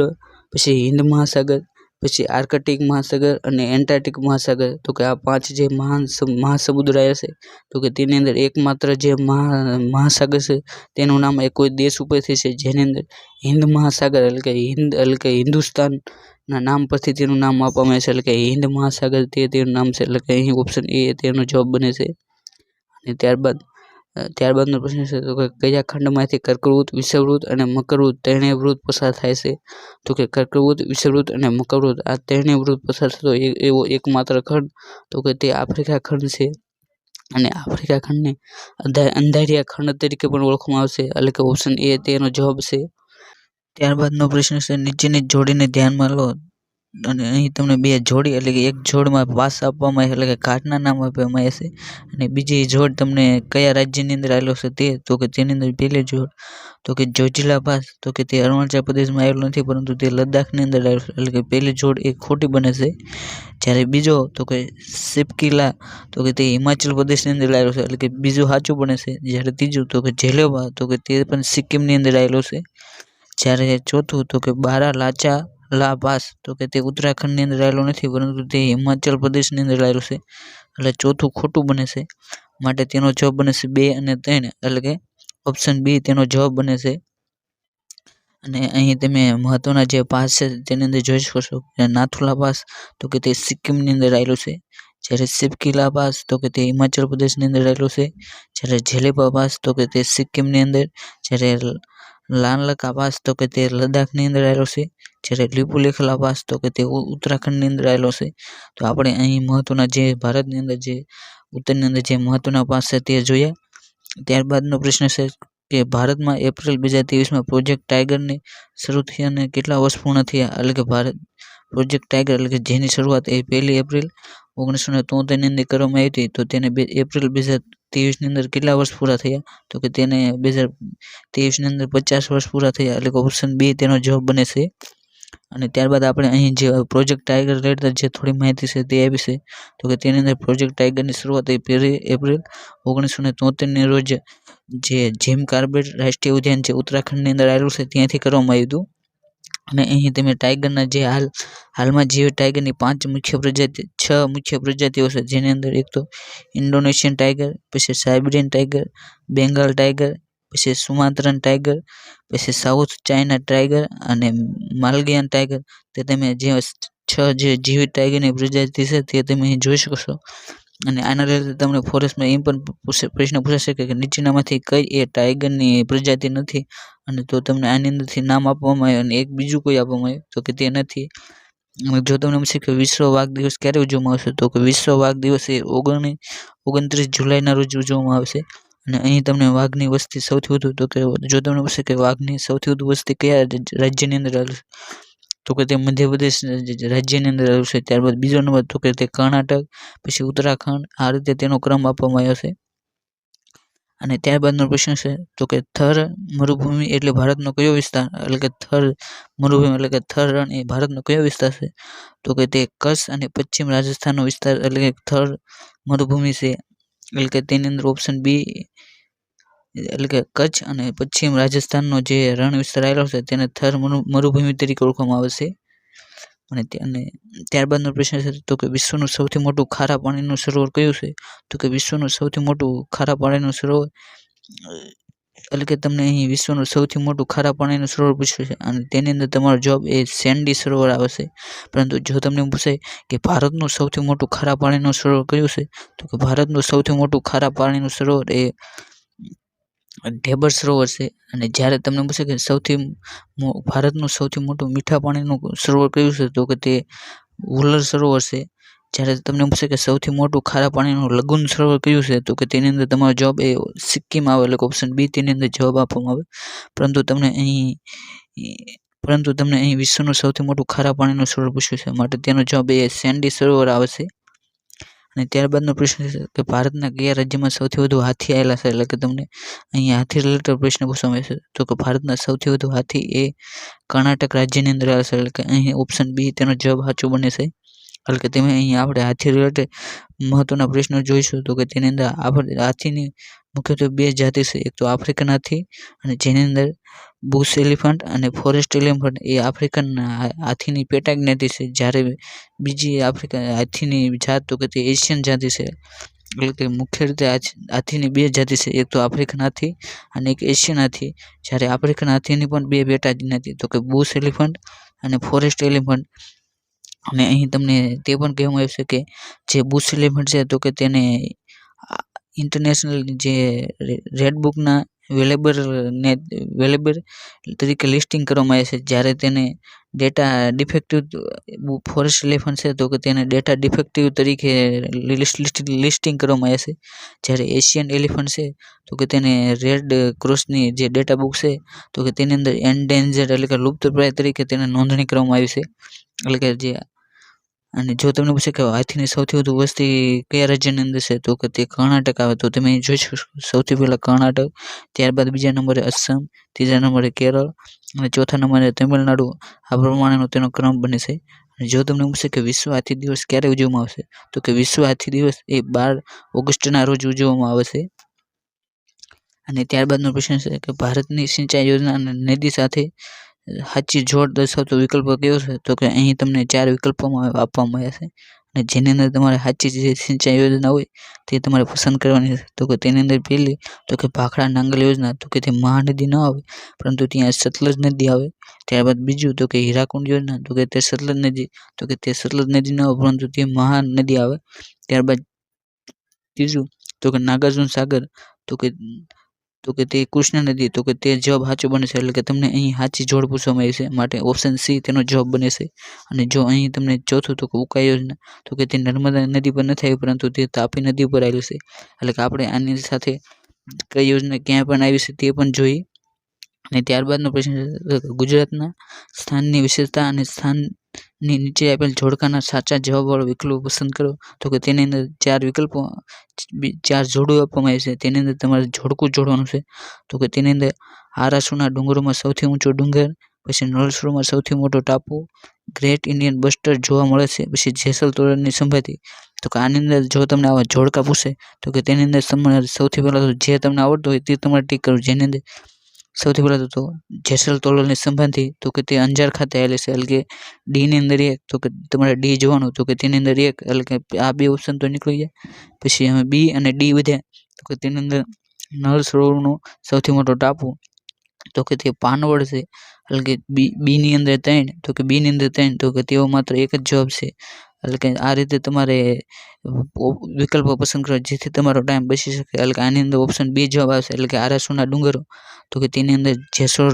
A: પછી હિન્દ મહાસાગર, પછી આર્કટિક મહાસાગર અને એન્ટાર્કટિક મહાસાગર, તો કે આ 5 જે મહાસમુદ્ર આવ્યા છે તો કે તેની અંદર એકમાત્ર જે મહાસાગર છે તેનું નામ એ કોઈ દેશ ઉપરથી છે, જેની અંદર હિન્દ મહાસાગર એટલે કે હિન્દુસ્તાનના નામ પરથી તેનું નામ આપવામાં આવે છે, એટલે કે હિન્દ મહાસાગર તેનું નામ છે, એટલે કે અહીં ઓપ્શન એ તેનો જવાબ બને છે. અને ત્યારબાદનો પ્રશ્ન છે તો કે કયા ખંડમાંથી કર્કવૃત, વિષુવવૃત્ત અને મકરવૃત્ત ત્રણેય વૃત્ત પસાર થાય છે? તો કે કર્કવૃત્ત, વિષુવવૃત્ત અને મકરવૃત્ત આ ત્રણેય વૃત્ત પસાર થતો એવો એકમાત્ર ખંડ તો કે તે આફ્રિકા ખંડ છે. અને આફ્રિકા ખંડને અંધારિયા ખંડ તરીકે પણ ઓળખવામાં આવશે, એટલે કે ઓપ્શન એ તેનો જવાબ છે. ત્યારબાદનો પ્રશ્ન છે નીચેની જોડીને ધ્યાનમાં લો. અને અહીં તમને 2 જોડી એટલે કે એક જોડમાં પાસ આપવામાં આવે એટલે કે ઘાટના નામ આપવામાં આવે છે, અને બીજી જોડ તમને કયા રાજ્યની અંદર આવેલો છે તે, તો કે તેની અંદર પહેલી જોડ તો કે જોજીલા પાસ તો કે તે અરુણાચલ પ્રદેશમાં આવેલો નથી, પરંતુ તે લદ્દાખની અંદર આવેલો છે, એટલે કે પહેલી જોડ એ ખોટી બને છે. જ્યારે બીજો તો કે સિપકીલા તો કે તે હિમાચલ પ્રદેશની અંદર આવેલો છે, એટલે કે બીજું સાચું બને છે. જ્યારે ત્રીજું તો કે જેલેબા તો કે તે પણ સિક્કિમની અંદર આવેલો છે. જ્યારે ચોથું તો કે બારાલાચા લા પાસ તો કે તે ઉત્તરાખંડની અંદર આવેલો નથી, પરંતુ તે હિમાચલ પ્રદેશની અંદર આવેલો છે, એટલે ચોથું ખોટું બને છે, માટે તેનો જવાબ બને છે 2 અને 3, એટલે કે ઓપ્શન બી તેનો જવાબ બને છે. અને અહીં તમે મહત્વના જે પાસ છે તેની અંદર જોઈ શકો છો કે નાથુલા પાસ તો કે તે સિક્કિમની અંદર આવેલું છે, જ્યારે સિપકીલા પાસ તો કે તે હિમાચલ પ્રદેશની અંદર આવેલું છે, જ્યારે જેલેબા પાસ તો કે તે સિક્કિમની અંદર, જ્યારે લાનલકા પાસ તો કે તે લદ્દાખની અંદર આવેલો છે, જ્યારે લિપુલેખલા પાસ તો કે તે ઉત્તરાખંડની અંદર આવેલો છે. તો આપણે અહીં મહત્વના જે ભારતની અંદર જે ઉત્તરની અંદર જે મહત્વના પાસ છે તે જોયા. ત્યારબાદનો પ્રશ્ન છે કે ભારતમાં એપ્રિલ 2023માં પ્રોજેક્ટ ટાઈગરની શરૂ થઈ અને કેટલા વર્ષ પૂર્ણ થયા. એટલે કે ભારત પ્રોજેક્ટ ટાઈગર એટલે કે જેની શરૂઆત એ 1 એપ્રિલ 1973ની અંદર કરવામાં આવી હતી. તો તેને એપ્રિલ 2023ની અંદર કેટલા વર્ષ પૂરા થયા? તો કે તેને 2023ની અંદર 50 વર્ષ પૂરા થયા. એટલે કે ઓપ્શન બી તેનો જવાબ બને છે. અને ત્યારબાદ આપણે અહીં જે પ્રોજેક્ટ ટાઈગર રિલેટેડ જે થોડી માહિતી છે તે આપી છે. તો કે તેની અંદર પ્રોજેક્ટ ટાઈગરની શરૂઆત 1 એપ્રિલ 1973ની રોજ જે જીમ કાર્બેટ રાષ્ટ્રીય ઉદ્યાન જે ઉત્તરાખંડની અંદર આવેલું છે ત્યાંથી કરવામાં આવ્યું હતું. અને અહીં તમે ટાઈગરના જે હાલમાં જીવિત ટાઈગરની 6 મુખ્ય પ્રજાતિઓ છે. જેની અંદર એક તો ઇન્ડોનેશિયન ટાઈગર, પછી સાઇબેરિયન ટાઈગર, બેંગાલ ટાઈગર, પછી સુમાત્રન ટાઈગર, પછી સાઉથ ચાઇના ટાઈગર અને માલગિયન ટાઈગર. તે તમે જે 6 જે જીવિત ટાઈગરની પ્રજાતિ છે તે તમે અહીં જોઈ શકો છો. અને આના રિલેટેડ તમને ફોરેસ્ટમાં એમ પણ પ્રશ્ન પૂછાશે કે નીચેનામાંથી કઈ એ ટાઈગરની પ્રજાતિ નથી, અને તો તમને આની અંદરથી નામ આપવામાં આવે અને એક બીજું કોઈ આપવામાં આવે તો કે તે નથી. જો તમને પૂછે કે વિશ્વ વાઘ દિવસ ક્યારે ઉજવવામાં આવશે, તો કે વિશ્વ વાઘ દિવસ એ 29 જુલાઈના રોજ ઉજવવામાં આવશે. અને અહીં તમને વાઘની વસ્તી સૌથી વધુ, તો કે જો તમને પૂછે કે વાઘની સૌથી વધુ વસ્તી કયા રાજ્યની અંદર આવેલી છે, તો કે તે મધ્યપ્રદેશ રાજ્યની અંદર આવેલું છે. ત્યારબાદ બીજો નંબર તો કે તે કર્ણાટક, પછી ઉત્તરાખંડ. આ રીતે તેનો ક્રમ આપવામાં આવ્યો છે. અને ત્યારબાદનો પ્રશ્ન છે તો કે થર મરુભૂમિ એટલે ભારતનો કયો વિસ્તાર? એટલે કે થર મરુભૂમિ એટલે કે થર રણ એ ભારતનો કયો વિસ્તાર છે? તો કે તે કચ્છ અને પશ્ચિમ રાજસ્થાનનો વિસ્તાર એટલે કે થર મરુભૂમિ છે. એટલે કે તેની અંદર ઓપ્શન બી એટલે કે કચ્છ અને પશ્ચિમ રાજસ્થાનનો જે રણ વિસ્તાર આવેલો છે તેને થર મરુભૂમિ તરીકે ઓળખવામાં આવે છે. અને ત્યારબાદનો પ્રશ્ન છે તો કે વિશ્વનું સૌથી મોટું ખારા પાણીનું સરોવર કયું છે? તો કે વિશ્વનું સૌથી મોટું ખારા પાણીનું સરોવર એટલે કે તમને અહીં વિશ્વનું સૌથી મોટું ખારા પાણીનું સરોવર પૂછ્યું છે અને તેની અંદર તમારો જવાબ એ સેન્ડી સરોવર આવે છે. પરંતુ જો તમને પૂછાય કે ભારતનું સૌથી મોટું ખારા પાણીનું સરોવર કયું છે, તો કે ભારતનું સૌથી મોટું ખારા પાણીનું સરોવર એ ઢેબર સરોવર છે. અને જ્યારે તમને પૂછે કે ભારતનું સૌથી મોટું મીઠા પાણીનું સરોવર કયું છે, તો કે તે વુલર સરોવર છે. જ્યારે તમને પૂછે કે સૌથી મોટું ખારા પાણીનું લગુન સરોવર કયું છે, તો કે તેની અંદર તમારો જવાબ એ સિક્કિમ આવે એટલે કે ઓપ્શન બી તેની અંદર જવાબ આપવામાં આવે. પરંતુ તમને અહીં વિશ્વનું સૌથી મોટું ખારા પાણીનું સરોવર પૂછ્યું છે, માટે તેનો જવાબ એ સેન્ડી સરોવર આવે છે. અને ત્યારબાદનો પ્રશ્ન છે કે ભારતના કયા રાજ્યમાં સૌથી વધુ હાથી આવેલા છે? એટલે કે તમને અહીંયા હાથી રિલેટેડ પ્રશ્ન પૂછવામાં આવે છે. તો કે ભારતના સૌથી વધુ હાથી એ કર્ણાટક રાજ્યની અંદર આવે છે. એટલે કે અહીં ઓપ્શન બી તેનો જવાબ સાચો બને છે. એટલે કે તમે અહીં આપણે હાથી રિલેટેડ મહત્વના પ્રશ્નો જોઈશું. તો કે તેની અંદર આપણે હાથીની મુખ્યત્વે 2 જાતિ છે. એક તો આફ્રિકન હાથી અને જેની અંદર બુશ એલિફન્ટ અને ફોરેસ્ટ એલિફન્ટ એ આફ્રિકન હાથીની પેટા જ્ઞાતિ છે. જ્યારે બીજી આફ્રિકન હાથીની જાત તો કે તે એશિયન જાતિ છે. એટલે કે મુખ્ય રીતે હાથીની 2 જાતિ છે. એક તો આફ્રિકન હાથી અને એક એશિયન હાથી. જ્યારે આફ્રિકન હાથીની પણ 2 પેટા જ્ઞાતિ તો કે બુશ એલિફન્ટ અને ફોરેસ્ટ એલિફન્ટ. અને અહીં તમને તે પણ કહેવામાં આવ્યું છે કે જે બુશ એલિફન્ટ છે તો કે તેને ઇન્ટરનેશનલ જે રેડ બુકના વેલેબર તરીકે લિસ્ટિંગ કરવામાં આવે છે. જ્યારે તેને ડેટા ડિફેક્ટિવ ફોરેસ્ટ એલિફન્ટ છે તો કે તેને ડેટા ડિફેક્ટિવ તરીકે લિસ્ટિંગ કરવામાં આવે છે. જ્યારે એશિયન એલિફન્ટ છે તો કે તેને રેડ ક્રોસની જે ડેટા બુક છે તો કે તેની અંદર એન્ડેન્જર્ડ એટલે કે લુપ્તપ્રાય તરીકે તેને નોંધણી કરવામાં આવી છે. એટલે કે જે અને જો તમને પૂછે કે હાથીની સૌથી વધુ વસ્તી કયા રાજ્યની અંદર છે, તો કે તે કર્ણાટક આવે. તો તમે જોઈ શકો સૌથી પહેલાં કર્ણાટક, ત્યારબાદ બીજા નંબરે અસમ, ત્રીજા નંબરે કેરળ અને ચોથા નંબરે તમિલનાડુ. આ પ્રમાણેનો તેનો ક્રમ બને છે. અને જો તમને પૂછે કે વિશ્વ હાથી દિવસ ક્યારે ઉજવવામાં આવશે, તો કે વિશ્વ હાથી દિવસ એ 12 ઓગસ્ટના રોજ ઉજવવામાં આવે છે. અને ત્યારબાદનો પ્રશ્ન છે કે ભારતની સિંચાઈ યોજના અને નદી સાથે સાચી જોડ દર્શાવતો વિકલ્પ કયો છે, તો કે અહીં તમને 4 વિકલ્પોમાં આપવામાં આવ્યા છે. અને જેની અંદર તમારે સાચી જે સિંચાઈ યોજના હોય તે તમારે પસંદ કરવાની છે. તો કે તેની અંદર પહેલી તો કે ભાખડા નાંગલ યોજના, તો કે તે મહાનદી ન આવે પરંતુ ત્યાં સતલજ નદી આવે. ત્યારબાદ બીજું તો કે હીરાકુંડ યોજના, તો કે તે સતલજ નદી, તો કે તે સતલજ નદી ન આવે પરંતુ તે મહાનદી આવે. ત્યારબાદ ત્રીજું તો કે નાગાર્જુન સાગર, તો કે તો કે તે કૃષ્ણ નદી, તો કે તે જવાબ સાચો બને છે. એટલે કે તમને અહીં સાચી જોડ પૂછવામાં આવી છે, માટે ઓપ્શન સી તેનો જવાબ બને છે. અને જો અહીં તમને ચોથું તો કે ઉકા યોજના, તો કે તે નર્મદા નદી પર નથી આવી, પરંતુ તે તાપી નદી પર આવેલી છે. એટલે કે આપણે આની સાથે કઈ યોજના ક્યાં પણ આવી છે તે પણ જોઈએ. અને ત્યારબાદનો પ્રશ્ન છે ગુજરાતના સ્થાનની વિશેષતા અને સ્થાનની નીચે આપેલ જોડકાના સાચા જવાબવાળો વિકલ્પો પસંદ કરો. તો કે તેની અંદર 4 વિકલ્પો 4 જોડો આપવામાં આવે છે. તેની અંદર તમારે જોડકું જોડવાનું છે. તો કે તેની અંદર આરાસુરના ડુંગરોમાં સૌથી ઊંચો ડુંગર, પછી નળ સરોવરમાં સૌથી મોટો ટાપુ, ગ્રેટ ઇન્ડિયન બસ્ટર જોવા મળે છે, પછી જેસલ તોરલની સંભાતી. તો કે આની અંદર જો તમને આવા જોડકા પૂછે તો કે તેની અંદર સૌથી પહેલાં તો જે તમને આવડતું હોય તે તમારે ટીક કરવું. જેની અંદર સૌથી પહેલાં તો જેસલ તોરલની સંભાતી, તો કે તે અંજાર ખાતે આવેલી છે. એટલે કે ડીની અંદર 1, તો કે તમારે ડી જોવાનું, તો કે તેની અંદર 1, એટલે કે આ 2 ઓપ્શન તો નીકળી ગયા. પછી અમે બી અને ડી વધ્યા, તો કે તેની અંદર નળ સરોવરનો સૌથી મોટો ટાપુ, તો કે તે પાનવડ છે. એટલે કે બીની અંદર 3, તો કે બીની અંદર 3, તો કે તેઓ માત્ર એક જ જવાબ છે. એટલે કે આ રીતે તમારે વિકલ્પો પસંદ કરવા જેથી તમારો ટાઈમ બચી શકે. એટલે કે આની અંદર ઓપ્શન બી જવાબ આવશે. એટલે કે આરાસુરના ડુંગરો, તો કે તેની અંદર જેસોર,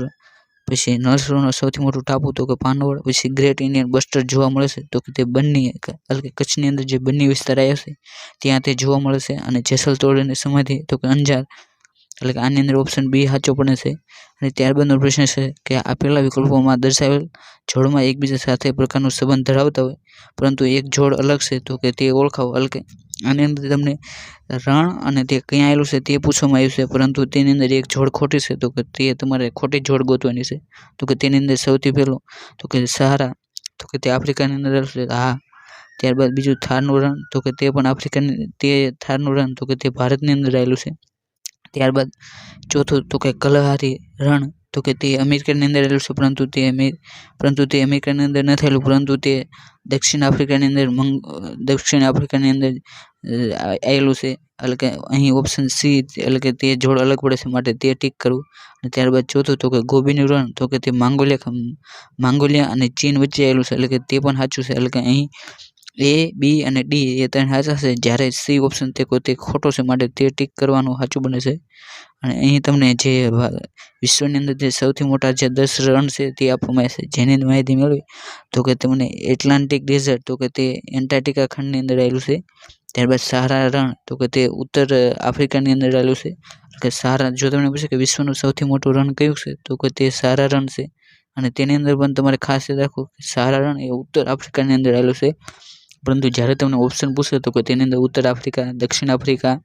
A: પછી નળ સરોવરનો સૌથી મોટો ટાપુ, તો કે પાનવડ, પછી ગ્રેટ ઇન્ડિયન બસ્ટર જોવા મળે છે. તો કે તે બન્ની, એટલે કે કચ્છની અંદર જે બન્ની વિસ્તાર આવ્યો છે ત્યાં તે જોવા મળે છે. અને જેસલ તોરલની સમાધિ, તો કે અંજાર. એટલે કે આની અંદર ઓપ્શન બી સાચો પડે છે. અને ત્યારબાદનો પ્રશ્ન છે કે આપેલા વિકલ્પોમાં દર્શાવેલ જોડમાં એકબીજા સાથે પ્રકારનો સંબંધ ધરાવતા હોય, પરંતુ એક જોડ અલગ છે, તો કે તે ઓળખાવો. એટલે કે આની અંદર તમને રણ અને તે ક્યાં આવેલું છે તે પૂછવામાં આવ્યું છે, પરંતુ તેની અંદર એક જોડ ખોટી છે, તો કે તે તમારે ખોટી જોડ ગોતવાની છે. તો કે તેની અંદર સૌથી પહેલો તો કે સહારા, તો કે તે આફ્રિકાની અંદર આવેલું છે. હા. ત્યારબાદ બીજું થારનું રણ, તો કે તે પણ આફ્રિકાની, તે થારનું રણ, તો કે તે ભારતની અંદર આવેલું છે. ત્યારબાદ ચોથું તો કે કલહારી રણ, તો કે તે અમેરિકાની અંદર આવેલું છે, પરંતુ તે અમેરિકાની અંદર નથી આવેલું, પરંતુ તે દક્ષિણ આફ્રિકાની અંદર આવેલું છે. એટલે કે અહીં ઓપ્શન સી, એટલે કે તે જોડ અલગ પડે છે, માટે તે ટીક કરવું. અને ત્યારબાદ ચોથું તો કે ગોબીનું રણ, તો કે તે માંગોલિયા અને ચીન વચ્ચે આવેલું છે. એટલે કે તે પણ સાચું છે. એટલે કે અહીં એ, બી અને ડી એ 3 સાચા છે, જ્યારે સી ઓપ્શન તે ખોટો છે, માટે તે ટીક કરવાનું સાચું બને છે. અને અહીં તમને જે વિશ્વની અંદર જે સૌથી મોટા જે 10 રણ છે તે આપવામાં આવે છે. જેની માહિતી મેળવી તો કે તમને એટલાન્ટિક ડેઝર્ટ, તો કે તે એન્ટાર્કટિકા ખંડની અંદર આવેલું છે. ત્યારબાદ સહારા રણ, તો કે તે ઉત્તર આફ્રિકાની અંદર આવેલું છે. કે સહારા, જો તમને પૂછે કે વિશ્વનું સૌથી મોટું રણ કયું છે, તો કે તે સહારા રણ છે. અને તેની અંદર પણ તમારે ખાસ યાદ રાખવું કે સહારા રણ એ ઉત્તર આફ્રિકાની અંદર આવેલું છે. પરંતુ જ્યારે તમને ઓપ્શન પૂછે તો કે તેની અંદર ઉત્તર આફ્રિકા, દક્ષિણ આફ્રિકા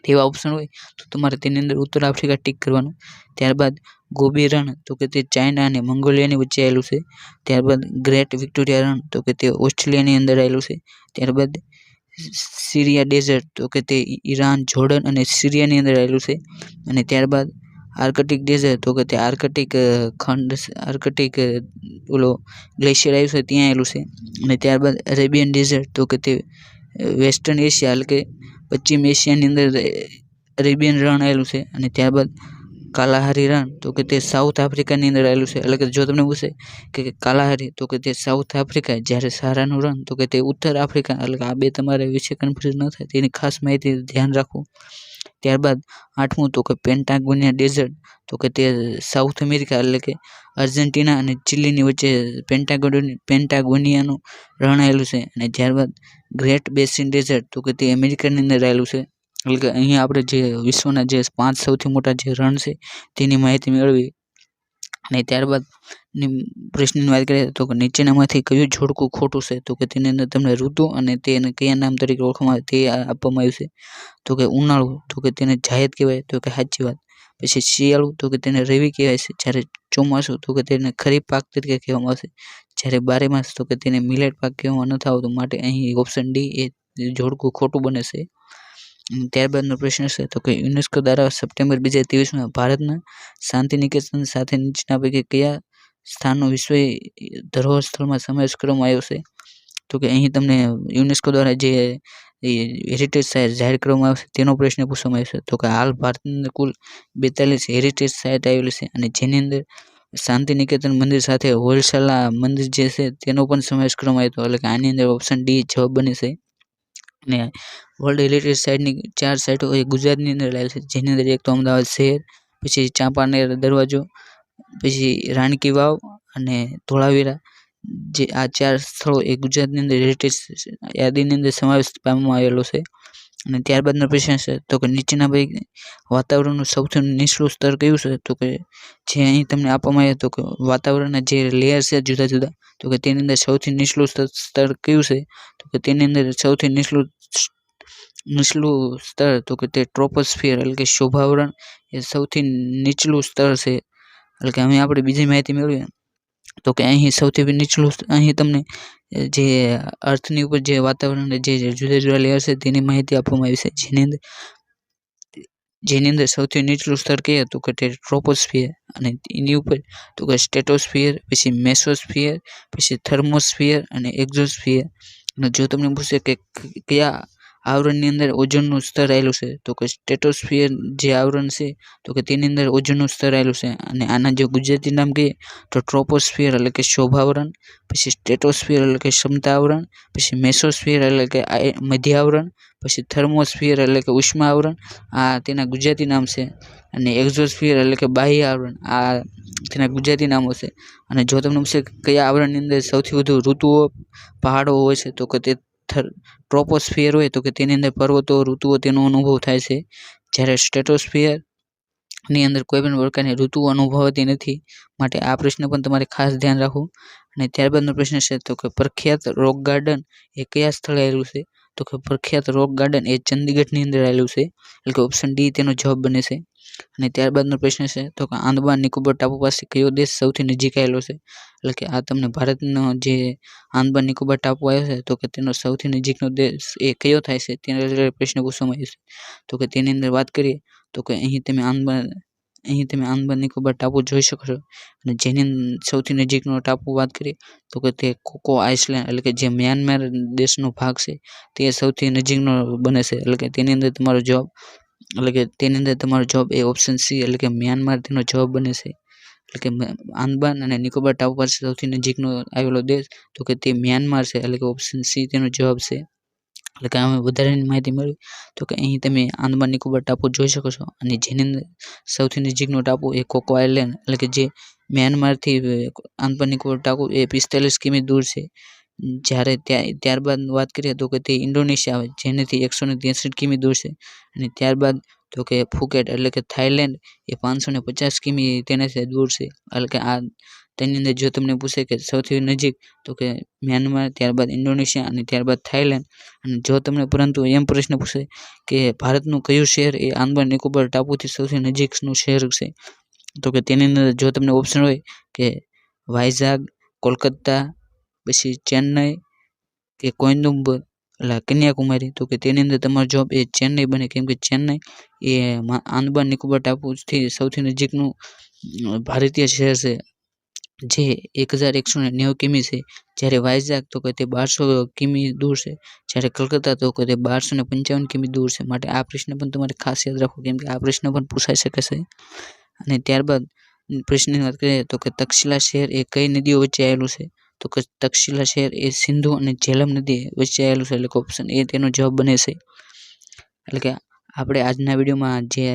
A: તેવા ઓપ્શન હોય તો તમારે તેની અંદર ઉત્તર આફ્રિકા ટીક કરવાનું. ત્યારબાદ ગોબી રણ, તો કે તે ચાઇના અને મંગોલિયાની વચ્ચે આવેલું છે. ત્યારબાદ ગ્રેટ વિક્ટોરિયા રણ, તો કે તે ઓસ્ટ્રેલિયાની અંદર આવેલું છે. ત્યારબાદ સિરિયા ડેઝર્ટ, તો કે તે ઈરાન, જોર્ડન અને સિરિયાની અંદર આવેલું છે. અને ત્યારબાદ આર્કટિક ડેઝર્ટ, તો કે તે આર્કટિક ગ્લેશિયર આવ્યું છે ત્યાં આવેલું છે. અને ત્યારબાદ અરેબિયન ડેઝર્ટ, તો કે તે વેસ્ટર્ન એશિયા, એટલે કે પશ્ચિમ એશિયાની અંદર અરેબિયન રણ આવેલું છે. અને ત્યારબાદ કાલાહારી રણ, તો કે તે સાઉથ આફ્રિકાની અંદર આવેલું છે. એટલે કે જો તમને પૂછે કે કાલાહારી, તો કે તે સાઉથ આફ્રિકા, જ્યારે સહારાનું રણ, તો કે તે ઉત્તર આફ્રિકા. એટલે કે આ 2 તમારે વિશે કન્ફ્યુઝ ન થાય તેની ખાસ માહિતી ધ્યાન રાખવું. ત્યારબાદ 8મું તો કે પેન્ટાગોનિયા ડેઝર્ટ, તો કે તે સાઉથ અમેરિકા, એટલે કે અર્જેન્ટિના અને ચીલીની વચ્ચે પેન્ટાગોનિયાનું રણ આવેલું છે. અને ત્યારબાદ ગ્રેટ બેસિન ડેઝર્ટ, તો કે તે અમેરિકાની અંદર આવેલું છે. એટલે કે અહીંયા આપણે જે વિશ્વના જે 5 સૌથી મોટા જે રણ છે તેની માહિતી મેળવી. અને ત્યારબાદ પ્રશ્નની વાત કરીએ તો કે નીચેનામાંથી કયું જોડકું ખોટું છે, તો કે તેની અંદર તમને ઋતુ અને તેને કયા નામ તરીકે ઓળખવામાં આવે તે આપવામાં આવ્યું છે. તો કે ઉનાળુ, તો કે તેને જાયદ કહેવાય, તો કે સાચી વાત. પછી શિયાળુ, તો કે તેને રવિ કહેવાય છે. જ્યારે ચોમાસું, તો કે તેને ખરીફ પાક તરીકે કહેવામાં આવશે. જ્યારે બારેમાસ, તો કે તેને મિલેટ પાક કહેવામાં નથી આવતું, માટે અહીં ઓપ્શન ડી એ જોડકું ખોટું બને છે. ત્યારબાદનો પ્રશ્ન છે તો કે યુનેસ્કો દ્વારા સપ્ટેમ્બર 2023માં ભારતના શાંતિ નિકેતન સાથે નીચેના પૈકી કયા સ્થાનનો વિશ્વ ધરોહર સ્થળમાં સમાવેશ કરવામાં આવ્યો છે. તો કે અહીં તમને યુનેસ્કો દ્વારા જે હેરિટેજ સાઇટ જાહેર કરવામાં આવશે તેનો પ્રશ્ન પૂછવામાં આવશે. તો કે હાલ ભારતની અંદર કુલ 42 હેરિટેજ સાઇટ આવેલી છે, અને જેની અંદર શાંતિ નિકેતન મંદિર સાથે હોયસલા મંદિર જે છે તેનો પણ સમાવેશ કરવામાં આવ્યો હતો. એટલે કે આની અંદર ઓપ્શન ડી જવાબ બને છે. અને વર્લ્ડ હેરિટેજ સાઇટની 4 સાઇટો એ ગુજરાતની અંદર આવેલ છે, જેની અંદર એક તો અમદાવાદ શહેર, પછી ચાંપાનેર દરવાજો, પછી રાણી કી વાવ અને ધોળાવીરા. જે આ 4 સ્થળો એ ગુજરાતની અંદર હેરિટેજ યાદીની અંદર સમાવેશ પામવામાં આવેલો છે. અને ત્યારબાદનો પ્રશ્ન છે તો કે નીચેના પૈકી વાતાવરણનું સૌથી નીચલું સ્તર કયું છે? તો કે જે અહીં તમને આપવામાં આવ્યું તો કે વાતાવરણના જે લેયર છે જુદા જુદા, તો કે તેની અંદર સૌથી નીચલું સ્તર કયું છે? તો કે તેની અંદર સૌથી નીચલું સ્તર તો કે તે ટ્રોપોસ્ફિયર એટલે કે શોભાવરણ એ સૌથી નીચલું સ્તર છે. એટલે કે હવે આપણે બીજી માહિતી મેળવીએ તો કે અહીં સૌથી નીચલું અહીં તમને જે અર્થની ઉપર જે વાતાવરણ જે જુદા જુદા લેયર છે તેની માહિતી આપવામાં આવી છે, જેની અંદર સૌથી નીચલું સ્તર કહીએ તો કે તે ટ્રોપોસ્ફિયર, અને એની ઉપર તો કે સ્ટેટોસ્ફિયર, પછી મેસોસ્ફિયર, પછી થર્મોસ્ફિયર અને એક્ઝોસ્ફિયર. અને જો તમને પૂછે કે કયા આવરણની અંદર ઓઝોનનું સ્તર આવેલું છે તો કે સ્ટેટોસ્ફિયર જે આવરણ છે તો કે તેની અંદર ઓઝોનનું સ્તર આવેલું છે. અને આના જો ગુજરાતી નામ કહીએ તો ટ્રોપોસ્ફિયર એટલે કે શોભાવરણ, પછી સ્ટેટોસ્ફિયર એટલે કે ક્ષમતા આવરણ, પછી મેસોસ્ફિયર એટલે કે મધ્ય આવરણ, પછી થર્મોસ્ફિયર એટલે કે ઉષ્મા આવરણ, આ તેના ગુજરાતી નામ છે. અને એક્ઝોસ્ફિયર એટલે કે બાહ્ય આવરણ, આ તેના ગુજરાતી નામો છે. અને જો તમને પૂછે કયા આવરણની અંદર સૌથી વધુ ઋતુઓ પહાડો હોય છે તો કે તે ટ્રોપોસ્ફિયર હોય તો કે તેની અંદર પર્વતો ઋતુઓ તેનો અનુભવ થાય છે, જ્યારે સ્ટેટોસ્ફિયર ની અંદર કોઈ પણ પ્રકારની ઋતુઓ અનુભવાતી નથી. માટે આ પ્રશ્ન પણ તમારે ખાસ ધ્યાન રાખવું. અને ત્યારબાદનો પ્રશ્ન છે તો કે પ્રખ્યાત રોક ગાર્ડન એ કયા સ્થળે આવેલું છે? તો કે પ્રખ્યાત રોક ગાર્ડન એ ચંદીગઢની અંદર આવેલું છે, એટલે કે ઓપ્શન ડી તેનો જવાબ બને છે. અને ત્યારબાદનો પ્રશ્ન છે તો કે આંદામાન નિકોબાર ટાપુ પાસે કયો દેશ સૌથી નજીક આવેલો છે? એટલે કે આ તમને ભારતનો જે આંદામાન નિકોબાર ટાપુ આવ્યો છે તો કે તેનો સૌથી નજીકનો દેશ એ કયો થાય છે તેના રિલેટેડ પ્રશ્ન પૂછવામાં આવ્યો છે. તો કે તેની અંદર વાત કરીએ તો કે અહીં તમે આંદામાન નિકોબાર ટાપુ જોઈ શકો છો. અને જેની સૌથી નજીકનો ટાપુ વાત કરીએ તો કે તે કોકો આઇસલેન્ડ એટલે કે જે મ્યાનમાર દેશનો ભાગ છે તે સૌથી નજીકનો બને છે. એટલે કે તેની અંદર તમારો જવાબ એ ઓપ્શન સી એટલે કે મ્યાનમાર તેનો જવાબ બને છે. એટલે કે આંદામાન અને નિકોબાર ટાપુ પાસે સૌથી નજીકનો આવેલો દેશ તો કે તે મ્યાનમાર છે. એટલે કે ઓપ્શન સી તેનો જવાબ છે. એટલે કે આમાં વધારાની માહિતી મેળવી તો કે અહીં તમે આંદામાન નિકોબાર ટાપુ જોઈ શકો છો, અને જેની અંદર સૌથી નજીકનો ટાપુ એ કોકો આઇલેન્ડ એટલે કે જે મ્યાનમારથી આંદામાન નિકોબાર ટાપુ એ 45 કિમી દૂર છે. જ્યારે ત્યારબાદ વાત કરીએ તો કે તે ઇન્ડોનેશિયા આવે જેનેથી 163 કિમી દૂર છે. અને ત્યારબાદ તો કે ફુકેટ એટલે કે થાઈલેન્ડ એ 550 કિમી તેનાથી દૂર છે. એટલે કે આ તેની અંદર જો તમને પૂછે કે સૌથી નજીક તો કે મ્યાનમાર, ત્યારબાદ ઇન્ડોનેશિયા અને ત્યારબાદ થાઈલેન્ડ. અને જો તમને પરંતુ એમ પ્રશ્ન પૂછે કે ભારતનું કયું શહેર એ આંદામાન નિકોબાર ટાપુથી સૌથી નજીકનું શહેર છે તો કે તેની અંદર જો તમને ઓપ્શન હોય કે વાઇઝાગ, કોલકાતા, પછી ચેન્નઈ કે કોઈમ્બતુર એટલે કન્યાકુમારી, તો કે તેની અંદર તમારો જવાબ એ ચેન્નઈ બને, કેમ કે ચેન્નઈ એ આંદામાન નિકોબાર ટાપુથી સૌથી નજીકનું ભારતીય શહેર છે, જે 1190 કિમી છે. જ્યારે વાઇઝાગ તો કે તે 1200 કિમી દૂર છે, જ્યારે કલકત્તા તો કે તે 1255 કિમી દૂર છે. માટે આ પ્રશ્ન પણ તમારે ખાસ યાદ રાખવો, કેમ કે આ પ્રશ્ન પણ પૂછાઈ શકે છે. અને ત્યારબાદ પ્રશ્નની વાત કરીએ તો કે તક્ષશિલા શહેર એ કઈ નદીઓ વચ્ચે આવેલું છે? તો કે તક્ષશિલા શહેર એ સિંધુ અને ઝેલમ નદી વચ્ચે આવેલું છે. એટલે કે ઓપ્શન એ તેનો જવાબ બને છે. એટલે કે આપણે આજના વિડીયોમાં જે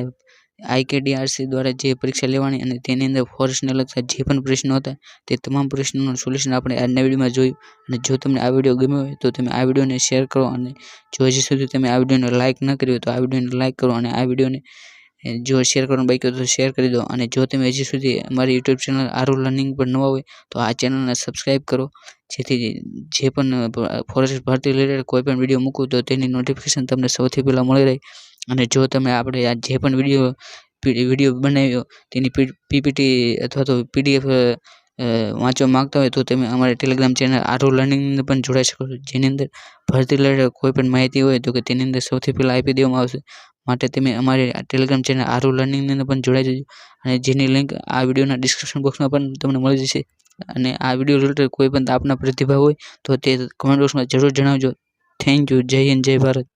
A: IKDRC દ્વારા જે પરીક્ષા લેવાની અને તેની અંદર ફોરેસ્ટને લગતા જે પણ પ્રશ્નો હતા તે તમામ પ્રશ્નોનું સોલ્યુશન આપણે આજના વિડીયોમાં જોયું. અને જો તમને આ વિડીયો ગમ્યો હોય તો તમે આ વિડીયોને શેર કરો, અને જો હજી સુધી તમે આ વિડીયોને લાઇક ન કરી હોય તો આ વિડીયોને લાઇક કરો, અને આ વિડીયોને જો શેર કરવાનું બાકી હોય તો શેર કરી દો. અને જો તમે હજી સુધી અમારી YouTube ચેનલ આરુ લર્નિંગ પર નવા હોય તો આ ચેનલને સબસ્ક્રાઈબ કરો, જેથી જે પણ ફોરેસ્ટ ભરતી રિલેટેડ કોઈ પણ વિડીયો મૂકું તો તેની નોટિફિકેશન તમને સૌથી પહેલાં મળી રહે. અને જો તમે આપણે આ જે પણ વિડીયો બનાવ્યો તેની PPT અથવા તો PDF વાંચવા માંગતા હોય તો તમે અમારી ટેલિગ્રામ ચેનલ આરુ લર્નિંગ પણ જોડાઈ શકો છો, જેની અંદર ભરતી રિલેટેડ કોઈ પણ માહિતી હોય તો કે તેની અંદર સૌથી પહેલાં આપી દેવામાં આવશે. માટે તમે અમારી ટેલિગ્રામ ચેનલ આરુ લર્નિંગની પણ જોડાઈ જજો, અને જેની લિંક આ વિડીયોના ડિસ્ક્રિપ્શન બોક્સમાં પણ તમને મળી જશે. અને આ વિડીયો રિલેટેડ કોઈ પણ આપના પ્રતિભાવ હોય તો તે કમેન્ટ બોક્સમાં જરૂર જણાવજો. Thank you. જય હિન્દ, જય ભારત.